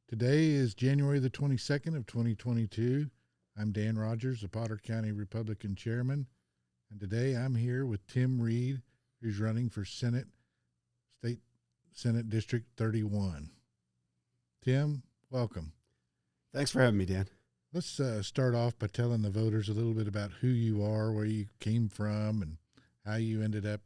Today is January the 22nd of 2022. I'm Dan Rogers, the Potter County Republican Chairman, and today I'm here with Tim Reid, who's running for State Senate District 31. Tim, welcome. Thanks for having me, Dan. Let's start off by telling the voters a little bit about who you are, where you came from, and how you ended up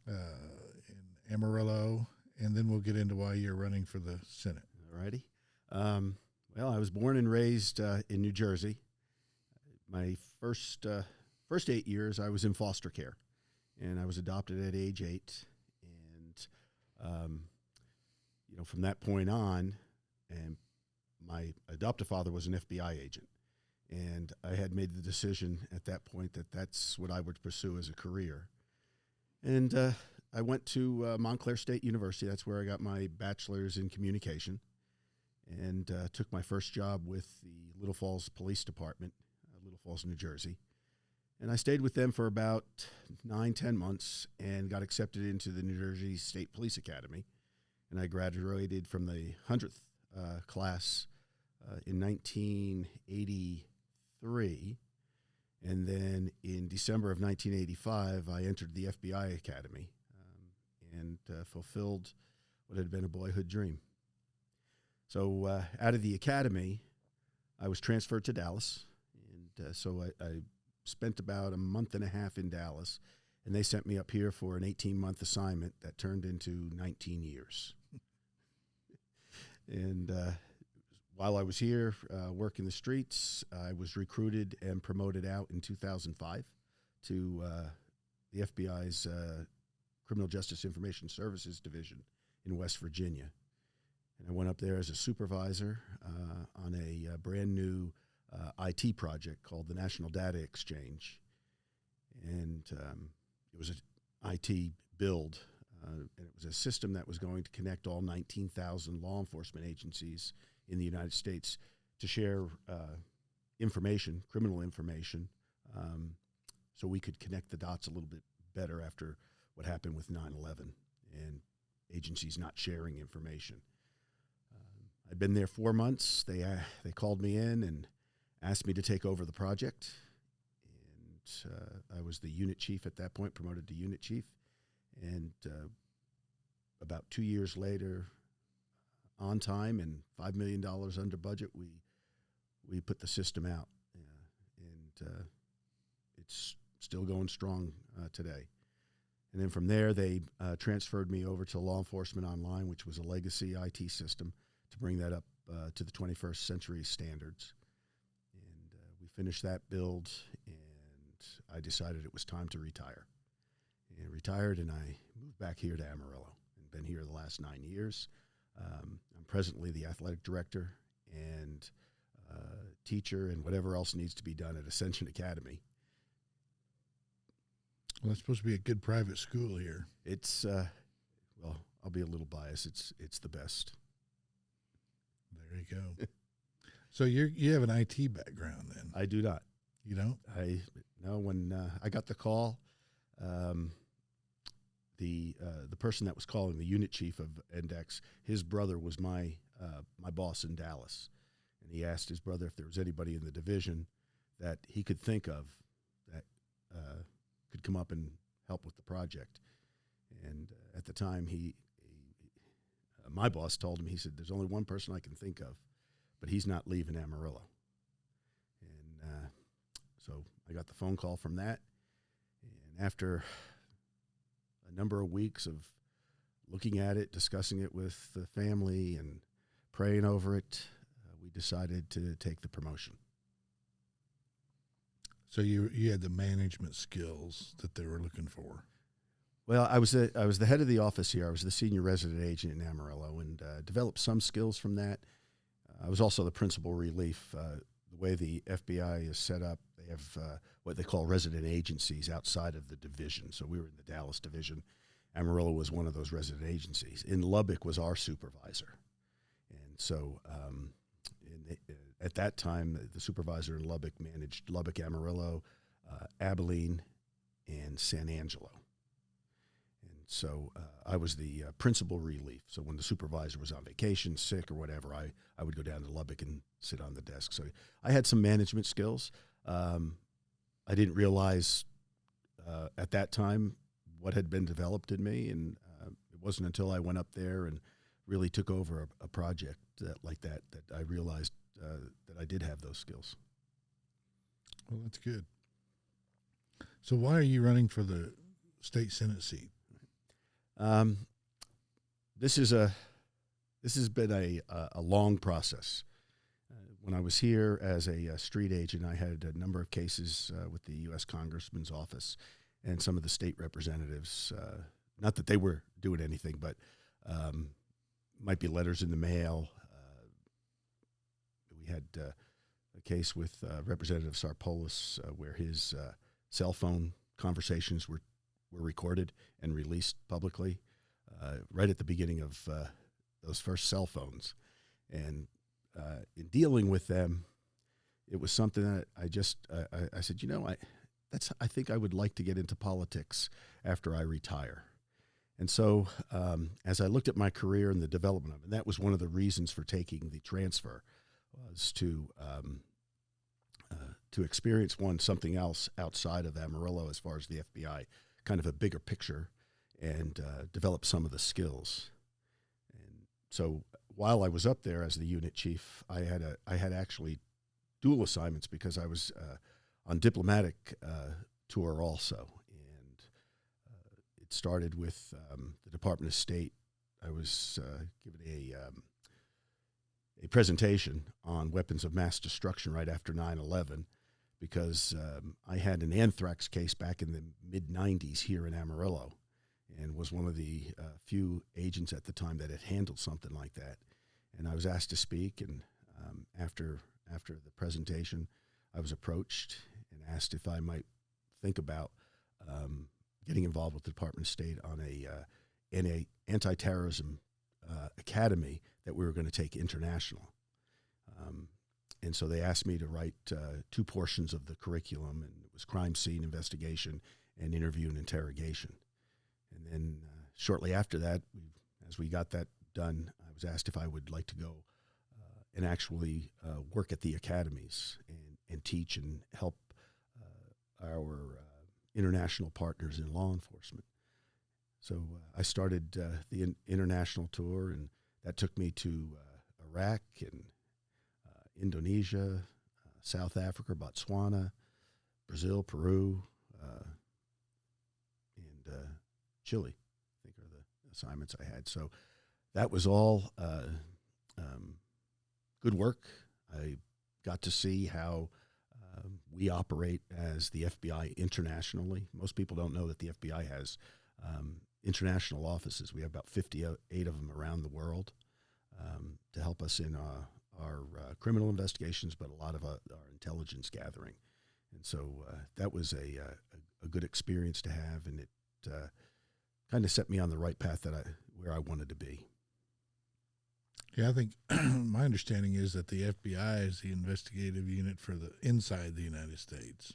in Amarillo, and then we'll get into why you're running for the Senate. All righty. Well, I was born and raised in New Jersey. My first 8 years, I was in foster care, and I was adopted at age 8. And from that point on, and my adoptive father was an FBI agent, and I had made the decision at that point that that's what I would pursue as a career. And I went to Montclair State University. That's where I got my bachelor's in communication, and took my first job with the Little Falls Police Department, Little Falls, New Jersey. And I stayed with them for about 9-10 months and got accepted into the New Jersey State Police Academy. And I graduated from the 100th class in 1983. And then in December of 1985, I entered the FBI Academy and fulfilled what had been a boyhood dream. So out of the academy, I was transferred to Dallas. And so I spent about a month and a half in Dallas, and they sent me up here for an 18-month assignment that turned into 19 years. And while I was here working the streets, I was recruited and promoted out in 2005 to the FBI's Criminal Justice Information Services Division in West Virginia. And I went up there as a supervisor on a brand new IT project called the National Data Exchange. And it was an IT build, and it was a system that was going to connect all 19,000 law enforcement agencies in the United States to share information, criminal information, so we could connect the dots a little bit better after what happened with 9/11 and agencies not sharing information. I'd been there 4 months. They called me in and asked me to take over the project. And I was the unit chief at that point, promoted to unit chief. And about 2 years later, on time and $5 million under budget, we put the system out. And it's still going strong today. And then from there, they transferred me over to Law Enforcement Online, which was a legacy IT system, to bring that up to the 21st century standards. And we finished that build, and I decided it was time to retire. And retired, and I moved back here to Amarillo and been here the last 9 years. I'm presently the athletic director and teacher and whatever else needs to be done at Ascension Academy. Well, it's supposed to be a good private school here. It's, well, I'll be a little biased. It's the best. There you go. So you have an IT background then? I do not. You don't? No. When I got the call, the person that was calling, the unit chief of Index, his brother was my boss in Dallas, and he asked his brother if there was anybody in the division that he could think of that could come up and help with the project. And at the time, my boss told him, he said, "There's only one person I can think of, but he's not leaving Amarillo." And so I got the phone call from that, and after a number of weeks of looking at it, discussing it with the family and praying over it, we decided to take the promotion. So you had the management skills that they were looking for. Well, I was the head of the office here. I was the senior resident agent in Amarillo, and developed some skills from that. I was also the principal relief. The way the FBI is set up, they have what they call resident agencies outside of the division. So we were in the Dallas division. Amarillo was one of those resident agencies. In Lubbock was our supervisor. And so at that time, the supervisor in Lubbock managed Lubbock, Amarillo, Abilene, and San Angelo. And So I was the principal relief. So when the supervisor was on vacation, sick, or whatever, I would go down to Lubbock and sit on the desk. So I had some management skills. I didn't realize at that time what had been developed in me, and it wasn't until I went up there and really took over a project like that I realized that I did have those skills. Well, that's good. So why are you running for the state Senate seat? This has been a long process. When I was here as a street agent, I had a number of cases with the U.S. Congressman's office and some of the state representatives. Not that they were doing anything, but might be letters in the mail. We had a case with Representative Sarpolis where his cell phone conversations were recorded and released publicly right at the beginning of those first cell phones. And in dealing with them, it was something that I said, I think I would like to get into politics after I retire. And so as I looked at my career and the development of it, and that was one of the reasons for taking the transfer, was to experience something else outside of Amarillo as far as the FBI, kind of a bigger picture, and develop some of the skills. And so while I was up there as the unit chief, I had actually dual assignments because I was on diplomatic tour also. And it started with the Department of State. I was given a presentation on weapons of mass destruction right after 9/11 because I had an anthrax case back in the mid-'90s here in Amarillo and was one of the few agents at the time that had handled something like that. And I was asked to speak, and after the presentation, I was approached and asked if I might think about getting involved with the Department of State on a anti-terrorism academy that we were going to take international. And so they asked me to write two portions of the curriculum, and it was crime scene investigation and interview and interrogation. And then shortly after that, as we got that done, I was asked if I would like to go and actually work at the academies and teach and help our international partners in law enforcement. So I started the international tour, and that took me to Iraq and Indonesia, South Africa, Botswana, Brazil, Peru, and Chile, I think are the assignments I had. So that was all good work. I got to see how we operate as the FBI internationally. Most people don't know that the FBI has international offices. We have about 58 of them around the world to help us in our criminal investigations, but a lot of our intelligence gathering. And so that was a good experience to have, and it kind of set me on the right path where I wanted to be. Yeah, I think my understanding is that the FBI is the investigative unit for the inside the United States.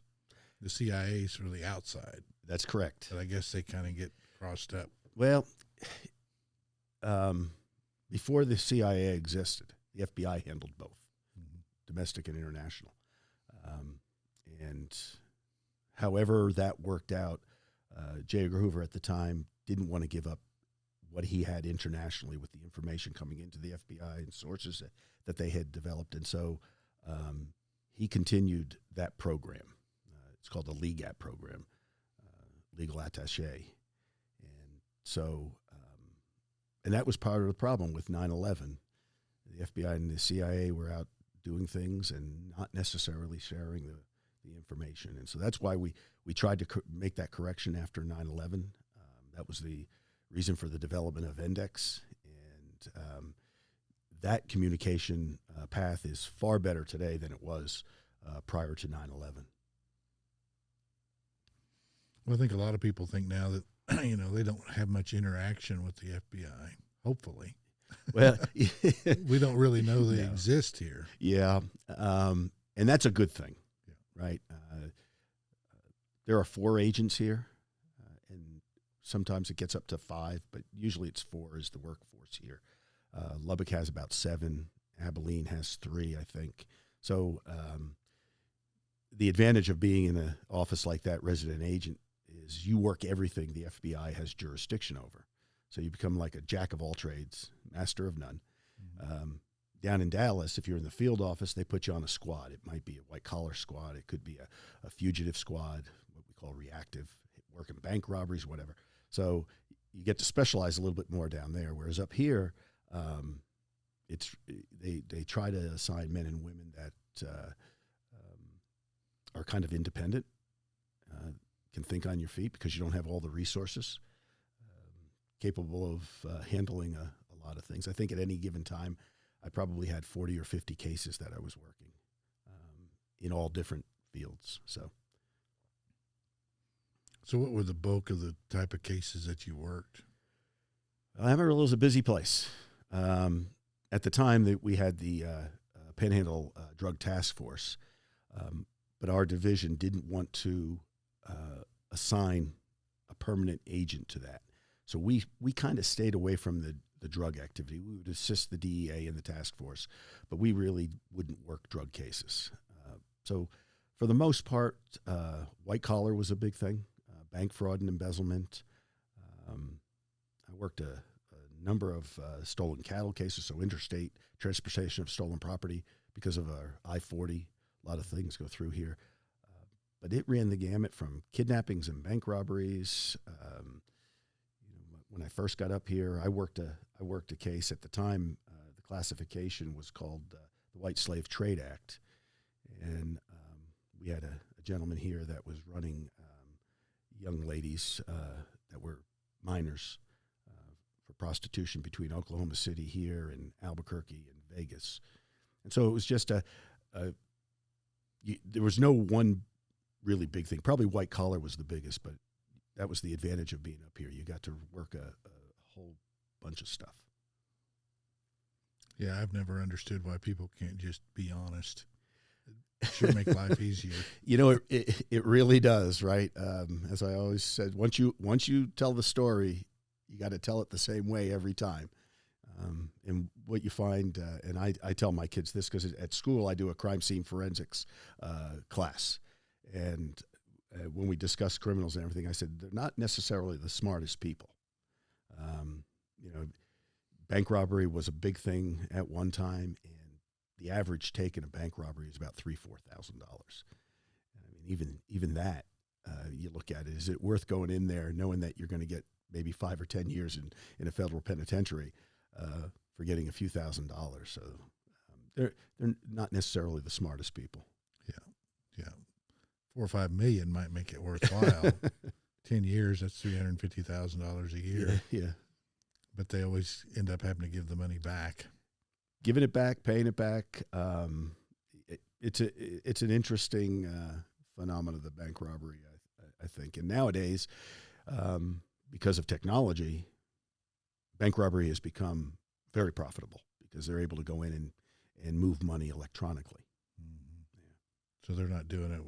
The CIA is for the outside. That's correct. But I guess they kind of get crossed up. Well, before the CIA existed, the FBI handled both, domestic and international. And however that worked out, J. Edgar Hoover at the time didn't want to give up what he had internationally with the information coming into the FBI and sources that they had developed. And so he continued that program. It's called the LEGAT program, Legal Attaché. And so, and that was part of the problem with 9/11. The FBI and the CIA were out doing things and not necessarily sharing the information. And so that's why we tried to make that correction after 9/11. That was the reason for the development of Index. And that communication path is far better today than it was prior to 9/11. Well, I think a lot of people think now that, they don't have much interaction with the FBI, hopefully. Well, we don't really know they exist here. Yeah. And that's a good thing, right? There are 4 agents here, and Sometimes it gets up to 5, but usually it's 4 is the workforce here. Lubbock has about 7. Abilene has 3, I think. So the advantage of being in an office like that, resident agent, is you work everything the FBI has jurisdiction over. So you become like a jack of all trades, master of none. Mm-hmm. Down in Dallas, if you're in the field office, they put you on a squad. It might be a white-collar squad. It could be a fugitive squad, what we call reactive, working bank robberies, whatever. So you get to specialize a little bit more down there, whereas up here, they try to assign men and women that are kind of independent, can think on your feet because you don't have all the resources, capable of handling a lot of things. I think at any given time, I probably had 40 or 50 cases that I was working in all different fields. So what were the bulk of the type of cases that you worked? Amarillo was a busy place. At the time that we had the Panhandle Drug Task Force, but our division didn't want to assign a permanent agent to that. So we kind of stayed away from the drug activity. We would assist the DEA and the task force, but we really wouldn't work drug cases. So for the most part, white collar was a big thing, bank fraud and embezzlement. I worked a number of stolen cattle cases, so interstate transportation of stolen property because of our I-40. A lot of things go through here. But it ran the gamut from kidnappings and bank robberies. When I first got up here, I worked a case at the time. The classification was called the White Slave Trade Act, and we had a gentleman here that was running young ladies that were minors for prostitution between Oklahoma City here and Albuquerque and Vegas, and so it was just there was no one really big thing. Probably white collar was the biggest, but that was the advantage of being up here. You got to work a whole bunch of stuff. Yeah, I've never understood why people can't just be honest. It sure make life easier. You know, it really does, right? As I always said, once you tell the story, you got to tell it the same way every time. And what you find, and I tell my kids this because at school I do a crime scene forensics class. And when we discuss criminals and everything, I said, they're not necessarily the smartest people. Bank robbery was a big thing at one time, and the average take in a bank robbery is about $3,000-4,000. I mean, even that, you look at it, is it worth going in there knowing that you're going to get maybe 5 or 10 years in a federal penitentiary for getting a few $1,000s? So they're not necessarily the smartest people. Yeah. 4 or 5 million might make it worthwhile. 10 years, that's $350,000 a year. Yeah. But they always end up having to give the money back. Giving it back, paying it back. It's an interesting phenomenon of the bank robbery, I think. And nowadays, because of technology, bank robbery has become very profitable because they're able to go in and move money electronically. Mm-hmm. Yeah. So they're not doing it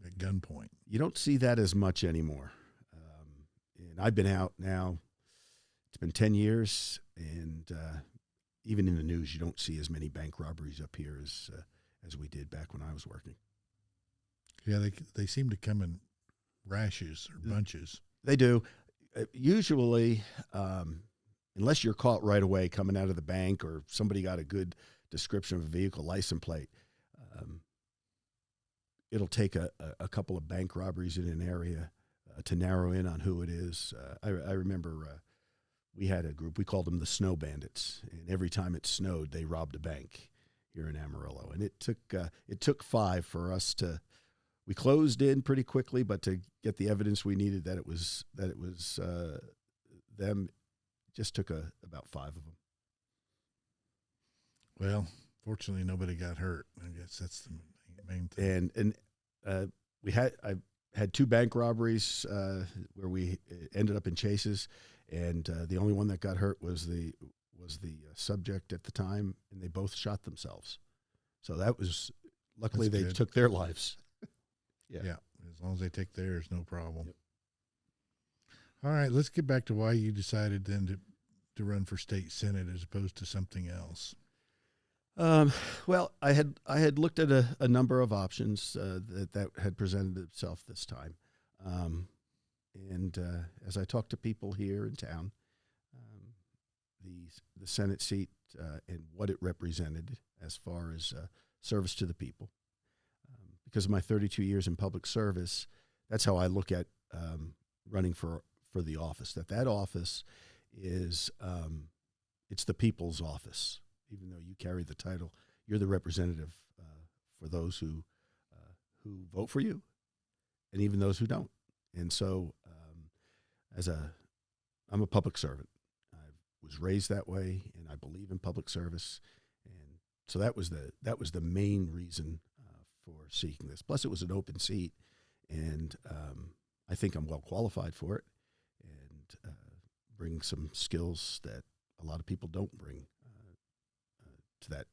at gunpoint. You don't see that as much anymore. And I've been out now. It's been 10 years, and even in the news, you don't see as many bank robberies up here as we did back when I was working. Yeah, they seem to come in rashes or bunches. They do. Usually, unless you're caught right away coming out of the bank or somebody got a good description of a vehicle license plate, it'll take a couple of bank robberies in an area to narrow in on who it is. I remember we had a group, we called them the Snow Bandits, and every time it snowed, they robbed a bank here in Amarillo. And it took 5 for us to, we closed in pretty quickly, but to get the evidence we needed that it was them, just took about 5 of them. Well, fortunately, nobody got hurt. I guess that's the main thing. And I had 2 bank robberies where we ended up in chases, and the only one that got hurt was the subject at the time, and they both shot themselves. So that was, luckily they took their lives. Yeah. As long as they take theirs, no problem. All right, let's get back to why you decided then to run for state senate as opposed to something else. Um, well, I had looked at a number of options that had presented itself this time, um, and as I talked to people here in town, um, the Senate seat and what it represented as far as service to the people, because of my 32 years in public service, that's how I look at running for the office. That office is it's the people's office. Even though you carry the title, you're the representative for those who vote for you, and even those who don't. And so, I'm a public servant. I was raised that way, and I believe in public service. And so that was the main reason for seeking this. Plus, it was an open seat, and I think I'm well qualified for it, and bring some skills that a lot of people don't bring to that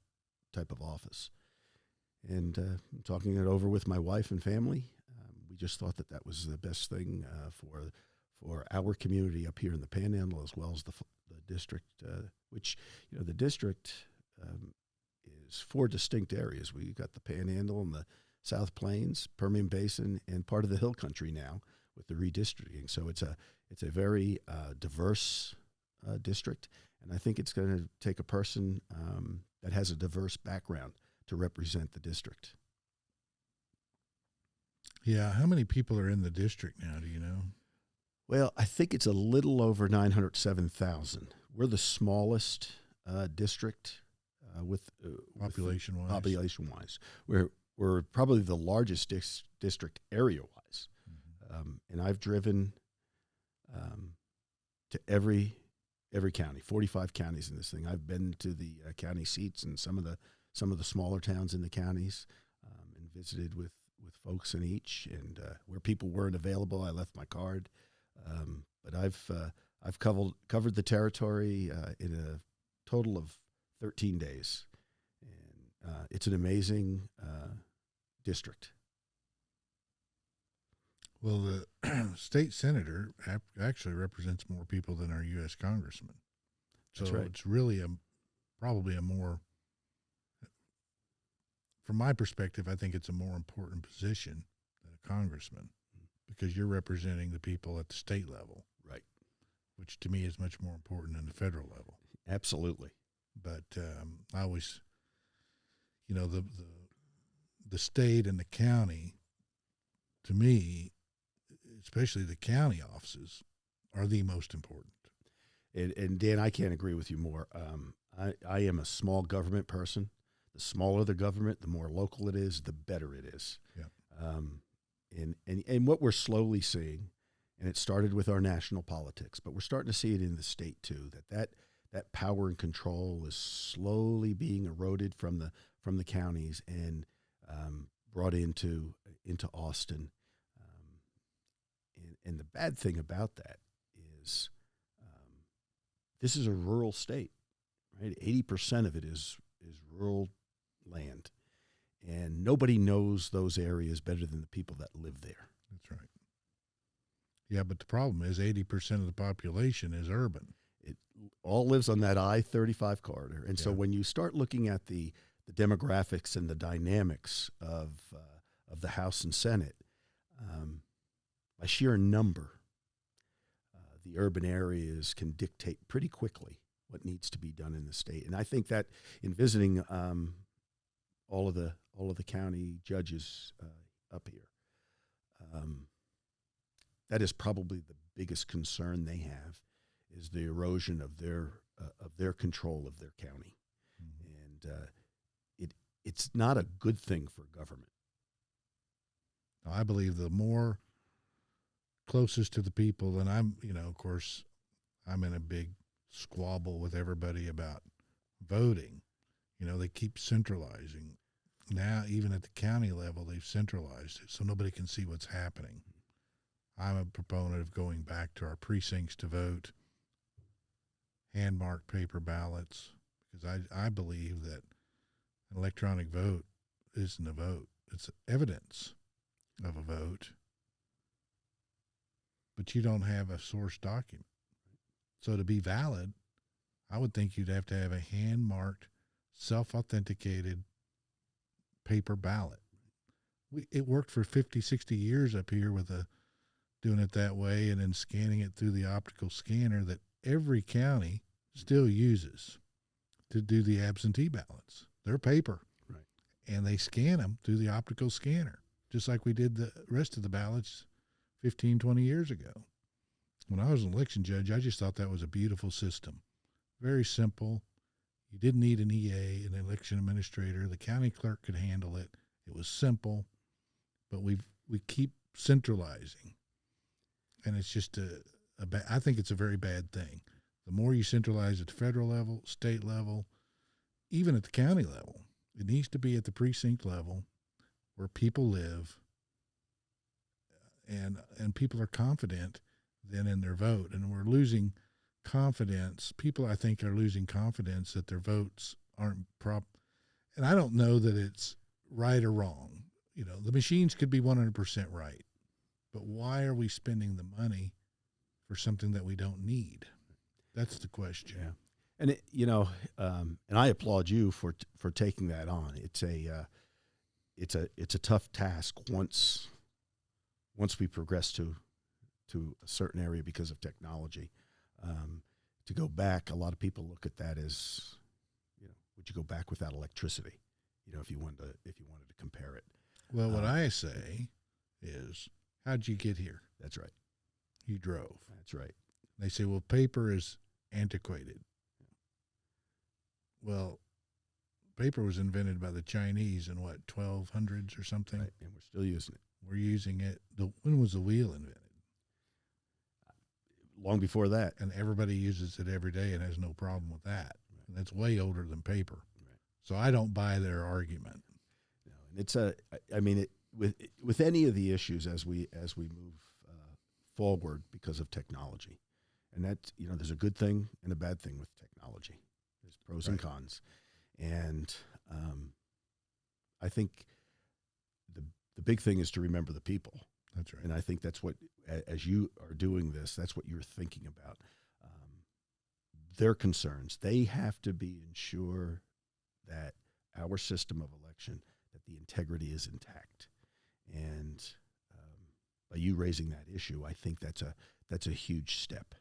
type of office. And talking it over with my wife and family, we just thought that was the best thing for our community up here in the Panhandle, as well as the district, which, the district is 4 distinct areas. We got the Panhandle and the South Plains, Permian Basin, and part of the Hill Country now with the redistricting. So it's a very diverse district, and I think it's going to take a person that has a diverse background to represent the district. Yeah, how many people are in the district now, do you know? Well, I think it's a little over 907,000. We're the smallest district with population-wise. Population-wise, we're probably the largest district area-wise, and I've driven to every county, 45 counties in this thing. I've been to the county seats and some of the smaller towns in the counties, and visited with folks in each. And where people weren't available, I left my card. But I've covered the territory in a total of 13 days, and it's an amazing district. Well, the state senator actually represents more people than our U.S. congressman. So That's right. It's really probably a more, from my perspective, I think it's a more important position than a congressman, because you're representing the people at the state level. Right. Which to me is much more important than the federal level. Absolutely. But I always, the state and the county, to me, especially the county offices, are the most important. And Dan, I can't agree with you more. I am a small government person. The smaller the government, the more local it is, the better it is. Yeah. And what we're slowly seeing, and it started with our national politics, but we're starting to see it in the state too, that power and control is slowly being eroded from the counties and brought into Austin. And the bad thing about that is this is a rural state, right? 80% of it is rural land, and nobody knows those areas better than the people that live there. That's right. Yeah, but the problem is 80% of the population is urban. It all lives on that I-35 corridor, and so when you start looking at the demographics and the dynamics of the House and Senate, by sheer number, the urban areas can dictate pretty quickly what needs to be done in the state. And I think that in visiting all of the county judges up here, that is probably the biggest concern they have, is the erosion of their control of their county. Mm-hmm. And it's not a good thing for government. I believe the more closest to the people, and I'm, of course, I'm in a big squabble with everybody about voting. They keep centralizing. Now, even at the county level, they've centralized it so nobody can see what's happening. I'm a proponent of going back to our precincts to vote, hand-marked paper ballots, because I believe that an electronic vote isn't a vote. It's evidence of a vote. but you don't have a source document. So to be valid, I would think you'd have to have a hand-marked, self-authenticated paper ballot. It worked for 50, 60 years up here with doing it that way and then scanning it through the optical scanner that every county still uses to do the absentee ballots. They're paper. Right. And they scan them through the optical scanner, just like we did the rest of the ballots 15, 20 years ago. When I was an election judge, I just thought that was a beautiful system. Very simple. You didn't need an EA, an election administrator. The county clerk could handle it. It was simple, but we keep centralizing. And it's just I think it's a very bad thing. The more you centralize at the federal level, state level, even at the county level, it needs to be at the precinct level where people live and people are confident then in their vote. And we're losing confidence. People, I think, are losing confidence that their votes aren't and I don't know that it's right or wrong. You know, the machines could be 100% right, but why are we spending the money for something that we don't need? That's the question. Yeah. And and I applaud you for taking that on. It's a tough task once we progress to a certain area because of technology. To go back, a lot of people look at that as, would you go back without electricity? If you wanted to compare it. Well, what I say is, how'd you get here? That's right. You drove. That's right. They say, well, paper is antiquated. Well, paper was invented by the Chinese in 1200s or something. Right. And we're still using it. We're using it. When was the wheel invented? Long before that. And everybody uses it every day and has no problem with that. Right. And that's way older than paper. Right. So I don't buy their argument. No, and with any of the issues as we move forward because of technology, and that there's a good thing and a bad thing with technology. There's pros and cons, and I think the big thing is to remember the people. That's right. And I think that's what, as you are doing this, that's what you're thinking about. Their concerns. They have to be ensure that our system of election, that the integrity is intact. And by you raising that issue, I think that's a huge step.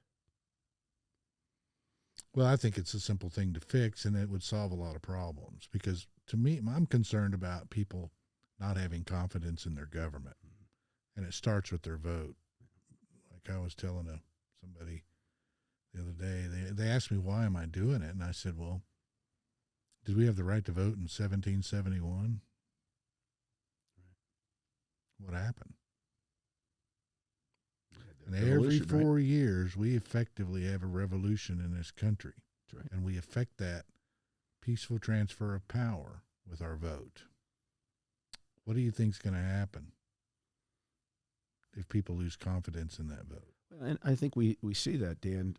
Well, I think it's a simple thing to fix, and it would solve a lot of problems. Because to me, I'm concerned about people not having confidence in their government. And it starts with their vote. Like I was telling somebody the other day, they asked me, why am I doing it? And I said, well, did we have the right to vote in 1771? What happened? And every 4 years, we effectively have a revolution in this country. That's right. And we affect that peaceful transfer of power with our vote. What do you think is going to happen if people lose confidence in that vote? And I think we see that, Dan.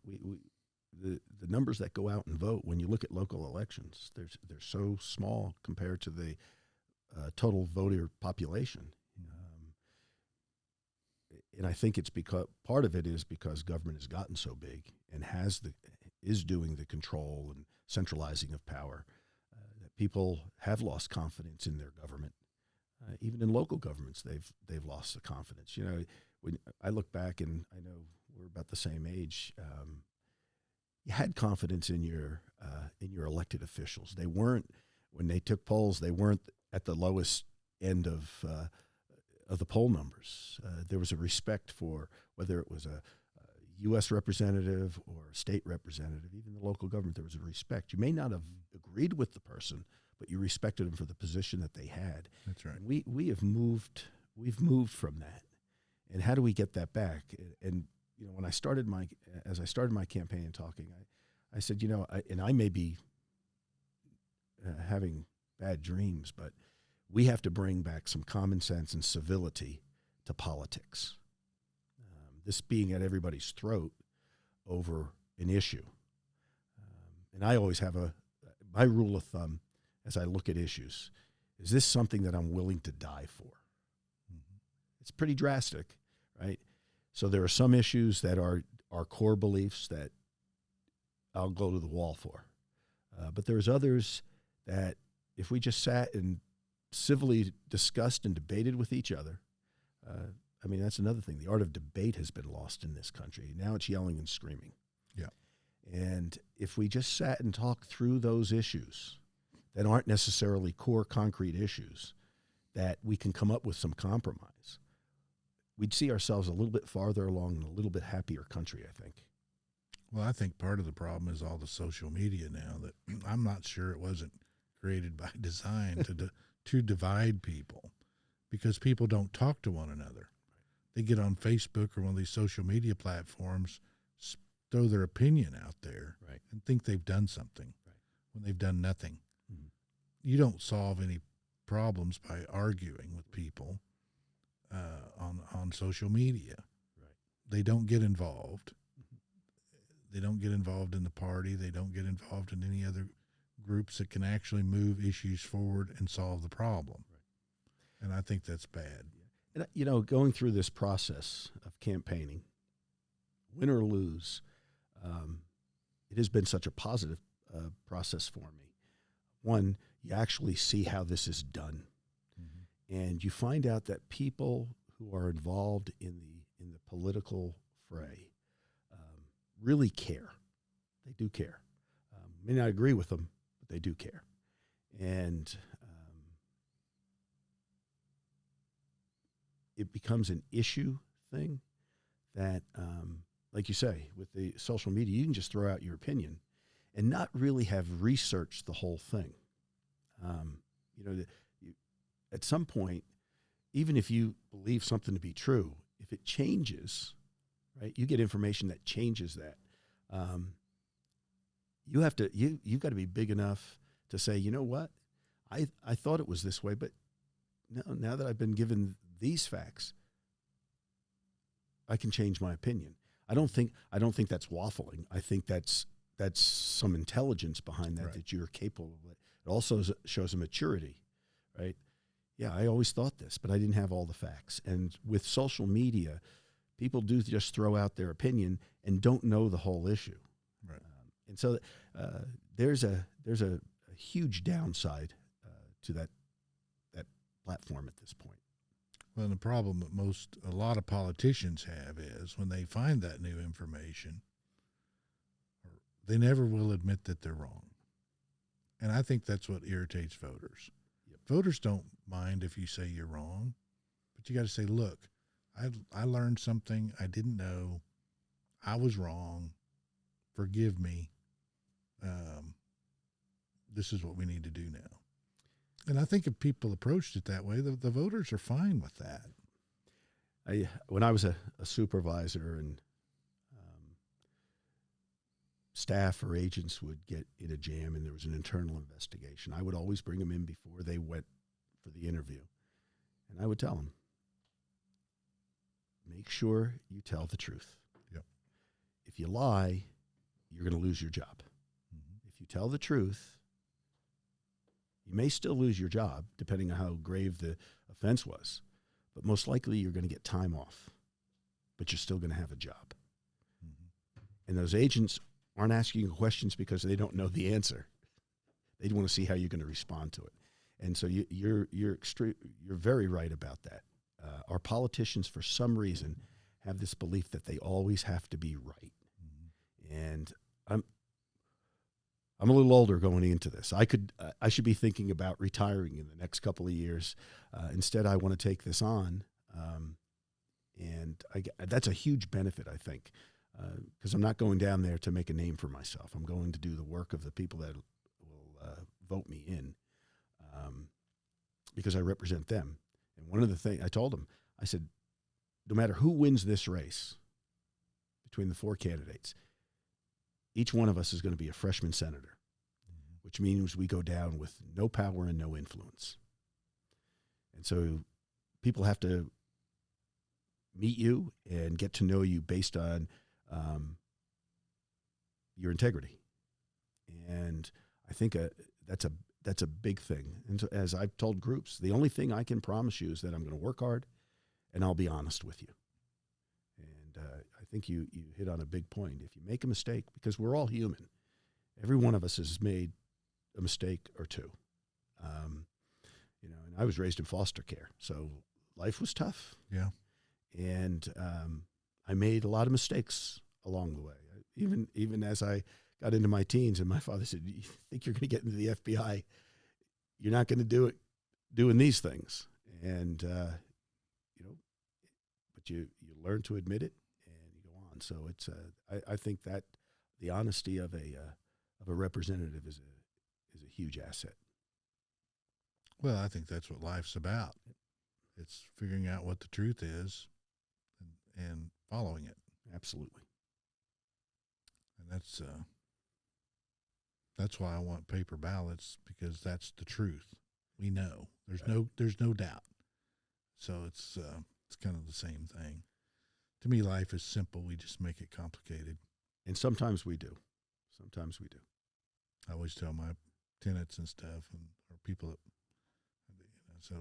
The numbers that go out and vote, when you look at local elections, they're so small compared to the total voter population. And I think it's because part of it is because government has gotten so big and is doing the control and centralizing of power that people have lost confidence in their government. Even in local governments, they've lost the confidence. When I look back, and I know we're about the same age, you had confidence in your elected officials. They weren't, when they took polls, they weren't at the lowest end of the poll numbers. There was a respect for whether it was a U.S. representative or a state representative, even the local government. There was a respect. You may not have agreed with the person, but you respected them for the position that they had. That's right. And we've moved from that. And how do we get that back? And when I started my campaign talking, I said, I may be having bad dreams, but we have to bring back some common sense and civility to politics. This being at everybody's throat over an issue. And I always have my rule of thumb as I look at issues, is this something that I'm willing to die for? Mm-hmm. It's pretty drastic, right? So there are some issues that are core beliefs that I'll go to the wall for. But there's others that if we just sat and civilly discussed and debated with each other, I mean, that's another thing. The art of debate has been lost in this country. Now it's yelling and screaming. Yeah. And if we just sat and talked through those issues that aren't necessarily core concrete issues, that we can come up with some compromise, we'd see ourselves a little bit farther along in a little bit happier country, I think. Well, I think part of the problem is all the social media now that I'm not sure it wasn't created by design to divide people, because people don't talk to one another. They get on Facebook or one of these social media platforms, throw their opinion out there, right, and think they've done something, right, when they've done nothing. Mm-hmm. You don't solve any problems by arguing with people on social media. Right. They don't get involved. They don't get involved in the party. They don't get involved in any other groups that can actually move issues forward and solve the problem. Right. And I think that's bad. And, you know, going through this process of campaigning, win or lose, it has been such a positive process for me. One, you actually see how this is done. Mm-hmm. And you find out that people who are involved in the political fray really care. They do care. May not agree with them, but they do care. And it becomes an issue thing that, like you say, with the social media, you can just throw out your opinion and not really have researched the whole thing. You know, at some point, even if you believe something to be true, if it changes, right, you get information that changes that. You've got to be big enough to say, you know what, I thought it was this way, but no, now that I've been given these facts, I can change my opinion. I don't think that's waffling. I think that's some intelligence behind that, right, that you're capable of it. It also shows a maturity, right? Yeah, I always thought this, but I didn't have all the facts. And with social media, people do just throw out their opinion and don't know the whole issue. Right. And so there's a huge downside to that platform at this point. Well, the problem that a lot of politicians have is when they find that new information, they never will admit that they're wrong. And I think that's what irritates voters. Yep. Voters don't mind if you say you're wrong, but you got to say, look, I learned something I didn't know. I was wrong. Forgive me. This is what we need to do now. And I think if people approached it that way, the voters are fine with that. When I was a supervisor and staff or agents would get in a jam and there was an internal investigation, I would always bring them in before they went for the interview. And I would tell them, make sure you tell the truth. Yep. If you lie, you're going to lose your job. Mm-hmm. If you tell the truth, you may still lose your job, depending on how grave the offense was. But most likely you're going to get time off. But you're still going to have a job. Mm-hmm. And those agents aren't asking you questions because they don't know the answer. They want to see how you're going to respond to it. And so you're very right about that. Our politicians, for some reason, have this belief that they always have to be right. Mm-hmm. And I'm a little older going into this. I should be thinking about retiring in the next couple of years. Instead, I want to take this on, and that's a huge benefit, I think, because I'm not going down there to make a name for myself. I'm going to do the work of the people that will vote me in, because I represent them. And one of the things I told them, I said, no matter who wins this race between the four candidates, each one of us is going to be a freshman senator, which means we go down with no power and no influence. And so people have to meet you and get to know you based on your integrity. And I think that's a big thing. And so, as I've told groups, the only thing I can promise you is that I'm going to work hard and I'll be honest with you. And I think you hit on a big point. If you make a mistake, because we're all human, every one of us has made a mistake or two. And I was raised in foster care, so life was tough. Yeah. And I made a lot of mistakes along the way. Even as I got into my teens, and my father said, "You think you're going to get into the FBI? You're not going to do it doing these things." And but you learn to admit it, and you go on. So it's I think that the honesty of a representative is a huge asset. Well, I think that's what life's about. It's figuring out what the truth is and following it. Absolutely. And that's why I want paper ballots, because that's the truth. We know. There's no doubt. So it's kind of the same thing. To me, life is simple. We just make it complicated. And sometimes we do. I always tell my tenants and stuff, or people that, so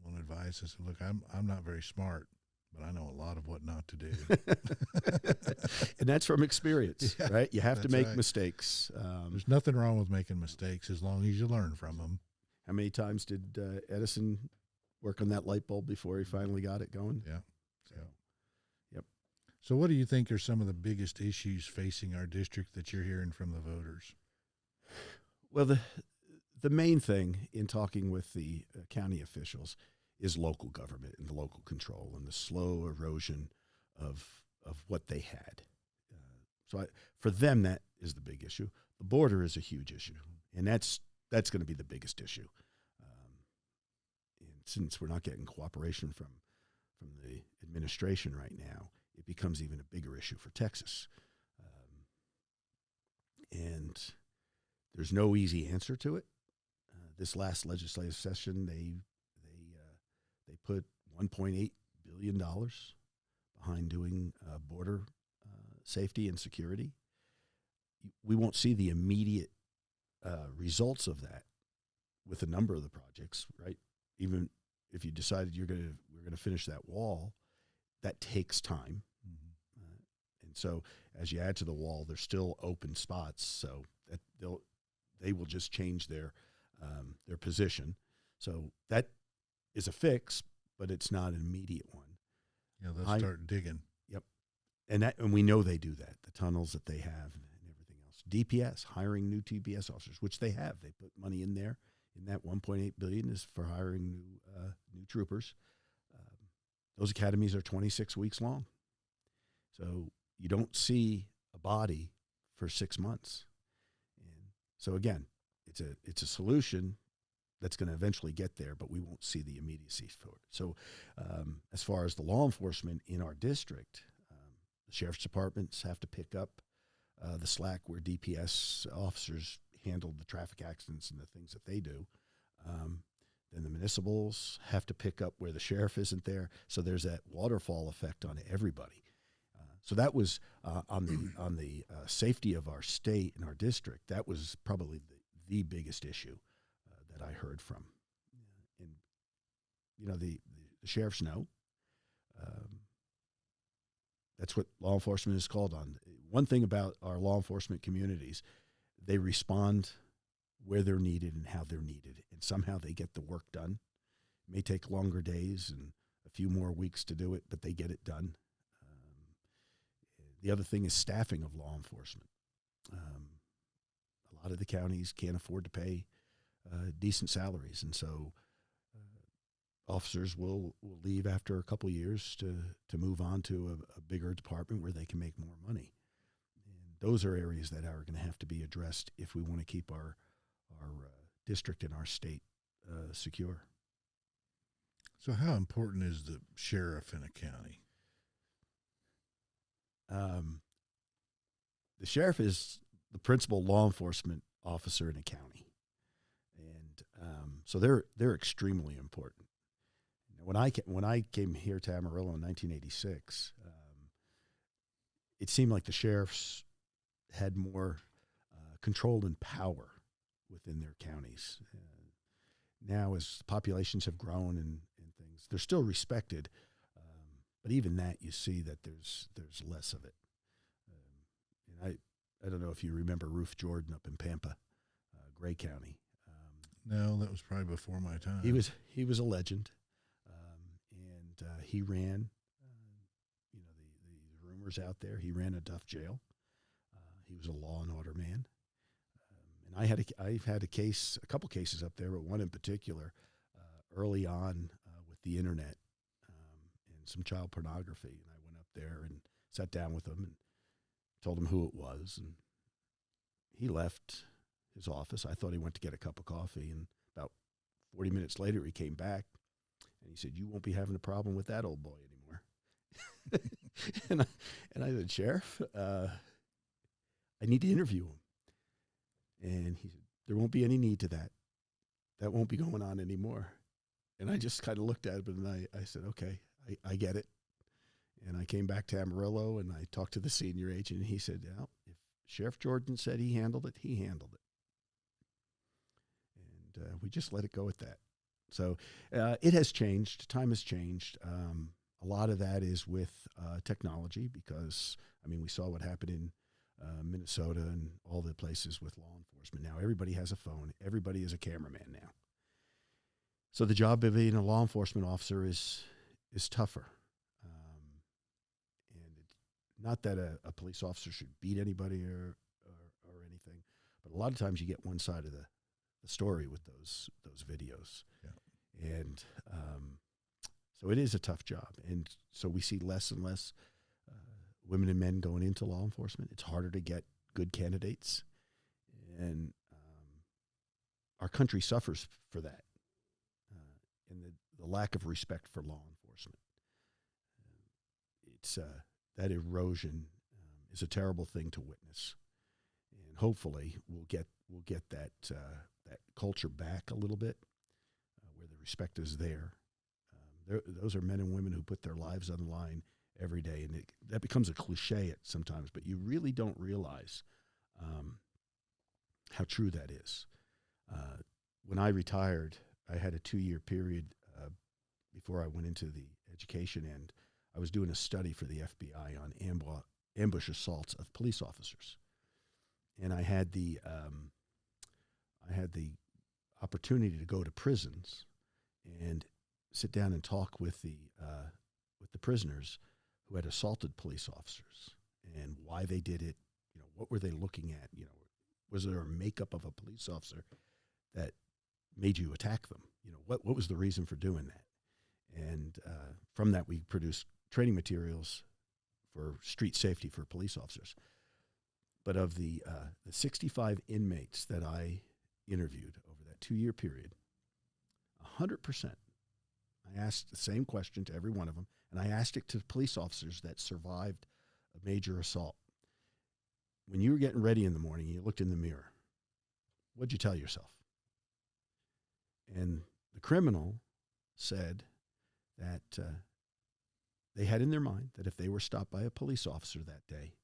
one advice, I said, look, I'm not very smart, but I know a lot of what not to do. And that's from experience, Yeah, right? You have to make right. mistakes. There's nothing wrong with making mistakes as long as you learn from them. How many times did Edison work on that light bulb before he finally got it going? Yeah. So, yep. So what do you think are some of the biggest issues facing our district that you're hearing from the voters? Well, the main thing in talking with the county officials is local government and the local control and the slow erosion of what they had. For them, that is the big issue. The border is a huge issue, and that's going to be the biggest issue. And since we're not getting cooperation from the administration right now, it becomes even a bigger issue for Texas. And there's no easy answer to it. This last legislative session, they put $1.8 billion behind doing border safety and security. We won't see the immediate results of that with a number of the projects, right? Even if you decided we're going to finish that wall, that takes time. Mm-hmm. And so as you add to the wall, there's still open spots, so that they will just change their position. So that is a fix, but it's not an immediate one. Yeah, they'll start digging. Yep. And we know they do that, the tunnels that they have and everything else. DPS, hiring new TPS officers, which they have. They put money in there. And that $1.8 billion is for hiring new troopers. Those academies are 26 weeks long. So you don't see a body for 6 months. And so again, it's a solution that's going to eventually get there, but we won't see the immediacy for it. So as far as the law enforcement in our district, the sheriff's departments have to pick up the slack where DPS officers handle the traffic accidents and the things that they do. Then the municipals have to pick up where the sheriff isn't there. So there's that waterfall effect on everybody. So that was on the safety of our state and our district. That was probably the biggest issue that I heard from. And the sheriffs know. That's what law enforcement is called on. One thing about our law enforcement communities, they respond where they're needed and how they're needed, and somehow they get the work done. It may take longer days and a few more weeks to do it, but they get it done. The other thing is staffing of law enforcement. A lot of the counties can't afford to pay decent salaries, and so officers will leave after a couple of years to move on to a bigger department where they can make more money. And those are areas that are going to have to be addressed if we want to keep our district and our state secure. So how important is the sheriff in a county? The sheriff is the principal law enforcement officer in a county, and so they're extremely important. When I came here to Amarillo in 1986, it seemed like the sheriffs had more control and power within their counties. Now, as populations have grown and things, they're still respected, But even that, you see that there's less of it. And I don't know if you remember Ruth Jordan up in Pampa, Gray County. No, that was probably before my time. He was a legend, and he ran. The rumors out there, he ran a Duff jail. He was a law and order man. And I've had a couple cases up there, but one in particular, early on with the internet and some child pornography. And I went up there and sat down with him and told him who it was. And he left his office. I thought he went to get a cup of coffee. And about 40 minutes later, he came back and he said, "You won't be having a problem with that old boy anymore." and I said, "Sheriff, I need to interview him." And he said, "There won't be any need to that. That won't be going on anymore." And I just kind of looked at it, and I said, "Okay, I get it." And I came back to Amarillo, and I talked to the senior agent, and he said, "Well, if Sheriff Jordan said he handled it, he handled it." And we just let it go at that. So it has changed. Time has changed. A lot of that is with technology because, we saw what happened in Minnesota and all the places with law enforcement. Now everybody has a phone. Everybody is a cameraman now. So the job of being a law enforcement officer is tougher. And not that a police officer should beat anybody or anything, but a lot of times you get one side of the story with those videos. Yeah. And so it is a tough job. And so we see less and less women and men going into law enforcement. It's harder to get good candidates. And our country suffers for that. And the lack of respect for law enforcement. It's that erosion is a terrible thing to witness. And hopefully we'll get that culture back a little bit where the respect is there. Those are men and women who put their lives on the line every day, and that becomes a cliche at sometimes, but you really don't realize how true that is. When I retired, I had a 2-year period before I went into the education end. I was doing a study for the FBI on ambush assaults of police officers, and I had the opportunity to go to prisons and sit down and talk with the prisoners who had assaulted police officers and why they did it. What were they looking at? Was there a makeup of a police officer that made you attack them? What was the reason for doing that? And from that, we produced training materials for street safety for police officers. But of the 65 inmates that I interviewed over that 2-year period, 100%, I asked the same question to every one of them, and I asked it to police officers that survived a major assault. When you were getting ready in the morning, you looked in the mirror, what'd you tell yourself? And the criminal said that they had in their mind that if they were stopped by a police officer that day,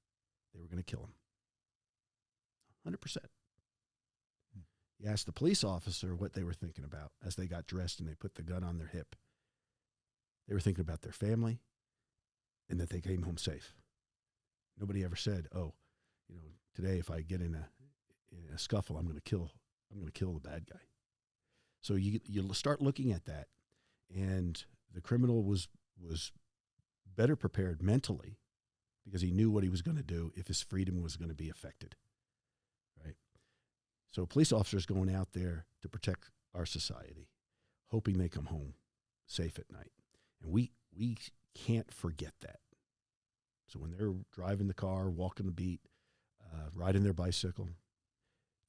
they were going to kill him. 100%. You asked the police officer what they were thinking about as they got dressed and they put the gun on their hip. They were thinking about their family and that they came home safe. Nobody ever said, "Oh, today if I get in a scuffle, I'm going to kill the bad guy." So you start looking at that, and the criminal was better prepared mentally because he knew what he was going to do if his freedom was going to be affected. Right? So police officers going out there to protect our society, hoping they come home safe at night. And we can't forget that. So when they're driving the car, walking the beat, riding their bicycle,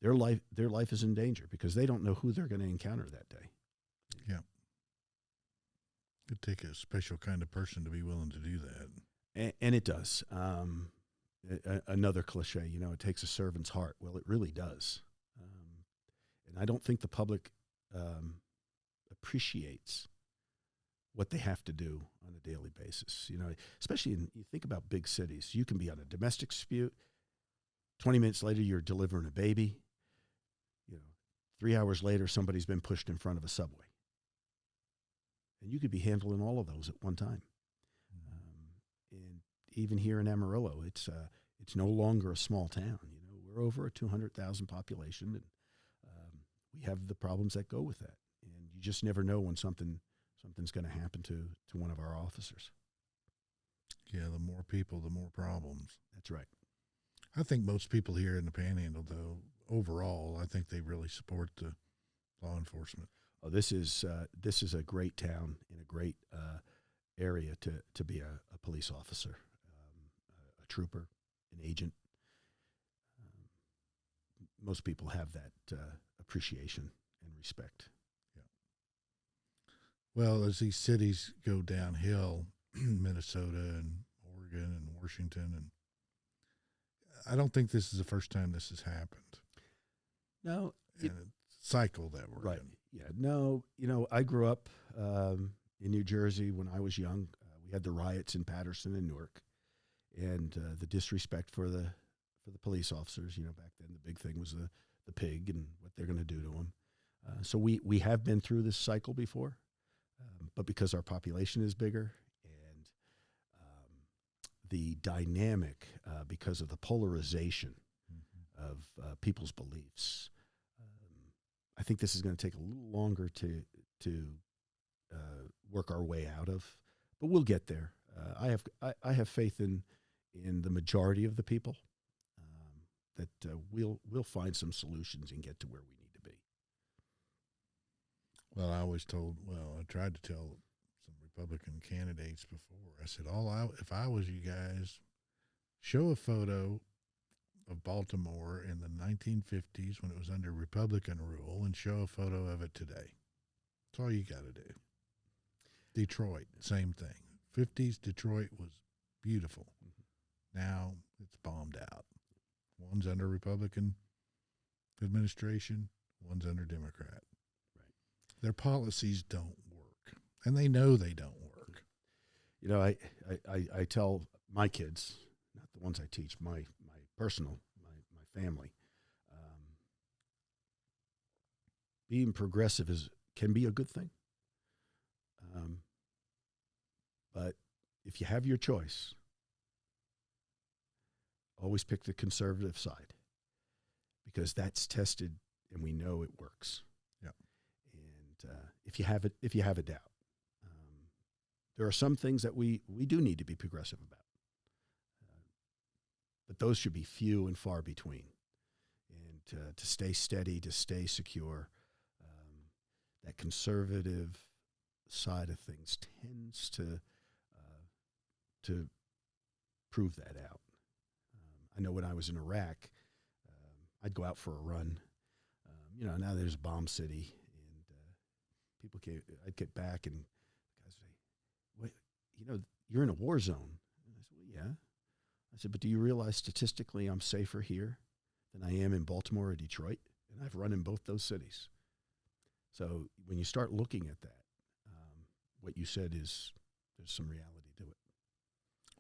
their life is in danger because they don't know who they're going to encounter that day. Yeah. It'd take a special kind of person to be willing to do that. And it does. Another cliche, it takes a servant's heart. Well, it really does. And I don't think the public appreciates what they have to do on a daily basis. Especially you think about big cities. You can be on a domestic dispute. 20 minutes later, you're delivering a baby. 3 hours later, somebody's been pushed in front of a subway. And you could be handling all of those at one time. even here in Amarillo, it's no longer a small town. We're over a 200,000 population, and we have the problems that go with that. And you just never know when something's going to happen to one of our officers. Yeah, the more people, the more problems. That's right. I think most people here in the Panhandle, though, overall, I think they really support the law enforcement. Oh, this is a great town and a great area to be a police officer, a trooper, an agent. Most people have that appreciation and respect. Yeah. Well, as these cities go downhill, Minnesota and Oregon and Washington, and I don't think this is the first time this has happened. No, and it's a cycle that we're right. in. Yeah, no, I grew up in New Jersey when I was young. We had the riots in Paterson and Newark, and the disrespect for the police officers. Back then the big thing was the pig and what they're going to do to them. So we have been through this cycle before, but because our population is bigger and the dynamic, because of the polarization of people's beliefs, I think this is going to take a little longer to work our way out of, but we'll get there. I have faith in the majority of the people that we'll find some solutions and get to where we need to be. Well, I tried to tell some Republican candidates before. I said, if I was you guys, show a photo of Baltimore in the 1950s when it was under Republican rule and show a photo of it today. That's all you got to do. Detroit, same thing. 50s Detroit was beautiful. Now it's bombed out. One's under Republican administration, one's under Democrat. Right. Their policies don't work, and they know they don't work. I tell my kids, not the ones I teach, my family, being progressive can be a good thing. But if you have your choice, always pick the conservative side, because that's tested and we know it works. Yeah. And if you have a doubt, there are some things that we do need to be progressive about. But those should be few and far between. And to stay steady, to stay secure, that conservative side of things tends to prove that out. I know when I was in Iraq, I'd go out for a run. Now there's Bomb City, and I'd get back, and guys would say, "Wait, you're in a war zone." And I said, "Well, yeah." I said, "But do you realize statistically I'm safer here than I am in Baltimore or Detroit?" And I've run in both those cities. So when you start looking at that, what you said there's some reality to it.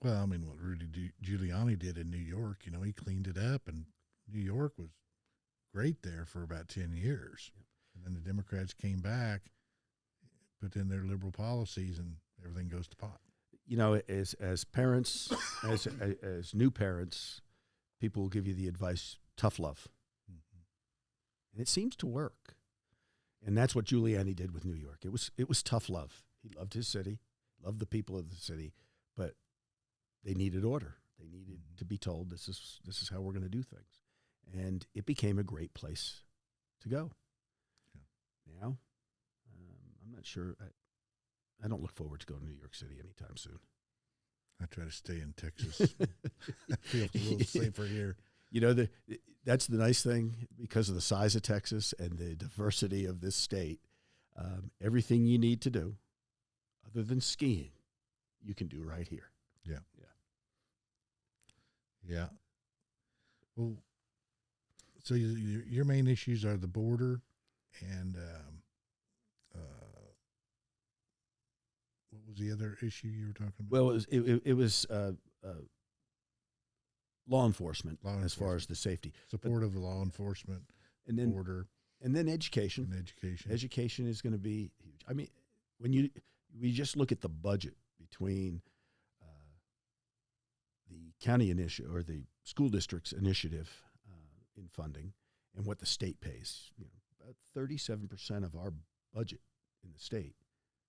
Well, I mean, what Rudy Giuliani did in New York, he cleaned it up, and New York was great there for about 10 years. Yep. And then the Democrats came back, put in their liberal policies, and everything goes to pot. As parents, as new parents, people will give you the advice, tough love. Mm-hmm. And it seems to work. And that's what Giuliani did with New York. It was tough love. He loved his city, loved the people of the city, but they needed order. They needed to be told this is how we're going to do things. And it became a great place to go. Yeah. Now, I'm not sure. I don't look forward to going to New York City anytime soon. I try to stay in Texas. I feel a little safer here. That's the nice thing, because of the size of Texas and the diversity of this state. Everything you need to do, other than skiing, you can do right here. Yeah. Well, so your main issues are the border and what was the other issue you were talking about? Well, it was law enforcement as far as the safety. Support of the law enforcement, and then border. And then education. Education is going to be huge. I mean, we just look at the budget between county initiative or the school district's initiative in funding and what the state pays. About 37% of our budget in the state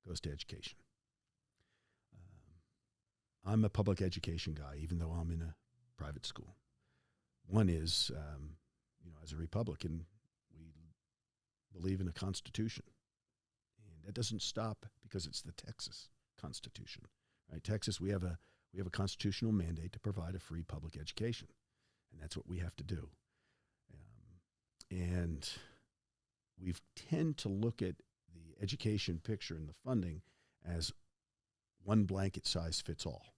goes to education. I'm a public education guy, even though I'm in a private school. One is, as a Republican, we believe in a constitution. And that doesn't stop because it's the Texas Constitution. Right? Texas, we have a constitutional mandate to provide a free public education. And that's what we have to do. And we tend to look at the education picture and the funding as one blanket size fits all.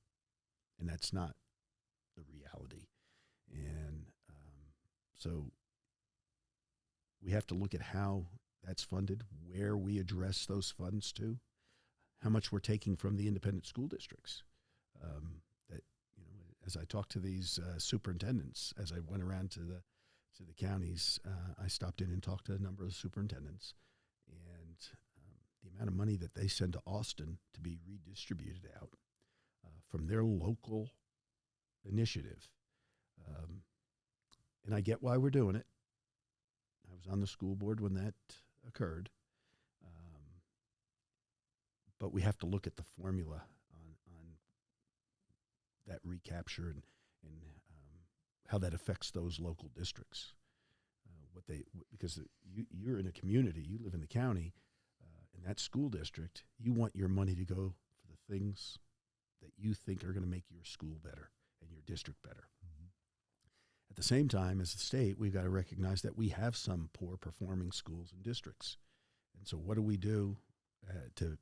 And that's not the reality. And so we have to look at how that's funded, where we address those funds to, how much we're taking from the independent school districts. As I talked to these superintendents, as I went around to the counties, I stopped in and talked to a number of superintendents, and the amount of money that they send to Austin to be redistributed out from their local initiative. And I get why we're doing it. I was on the school board when that occurred. But we have to look at the formula on that recapture and how that affects those local districts. Because you're in a community, you live in the county, in that school district, you want your money to go for the things that you think are going to make your school better and your district better. Mm-hmm. At the same time, as a state, we've got to recognize that we have some poor performing schools and districts. And so what do we do to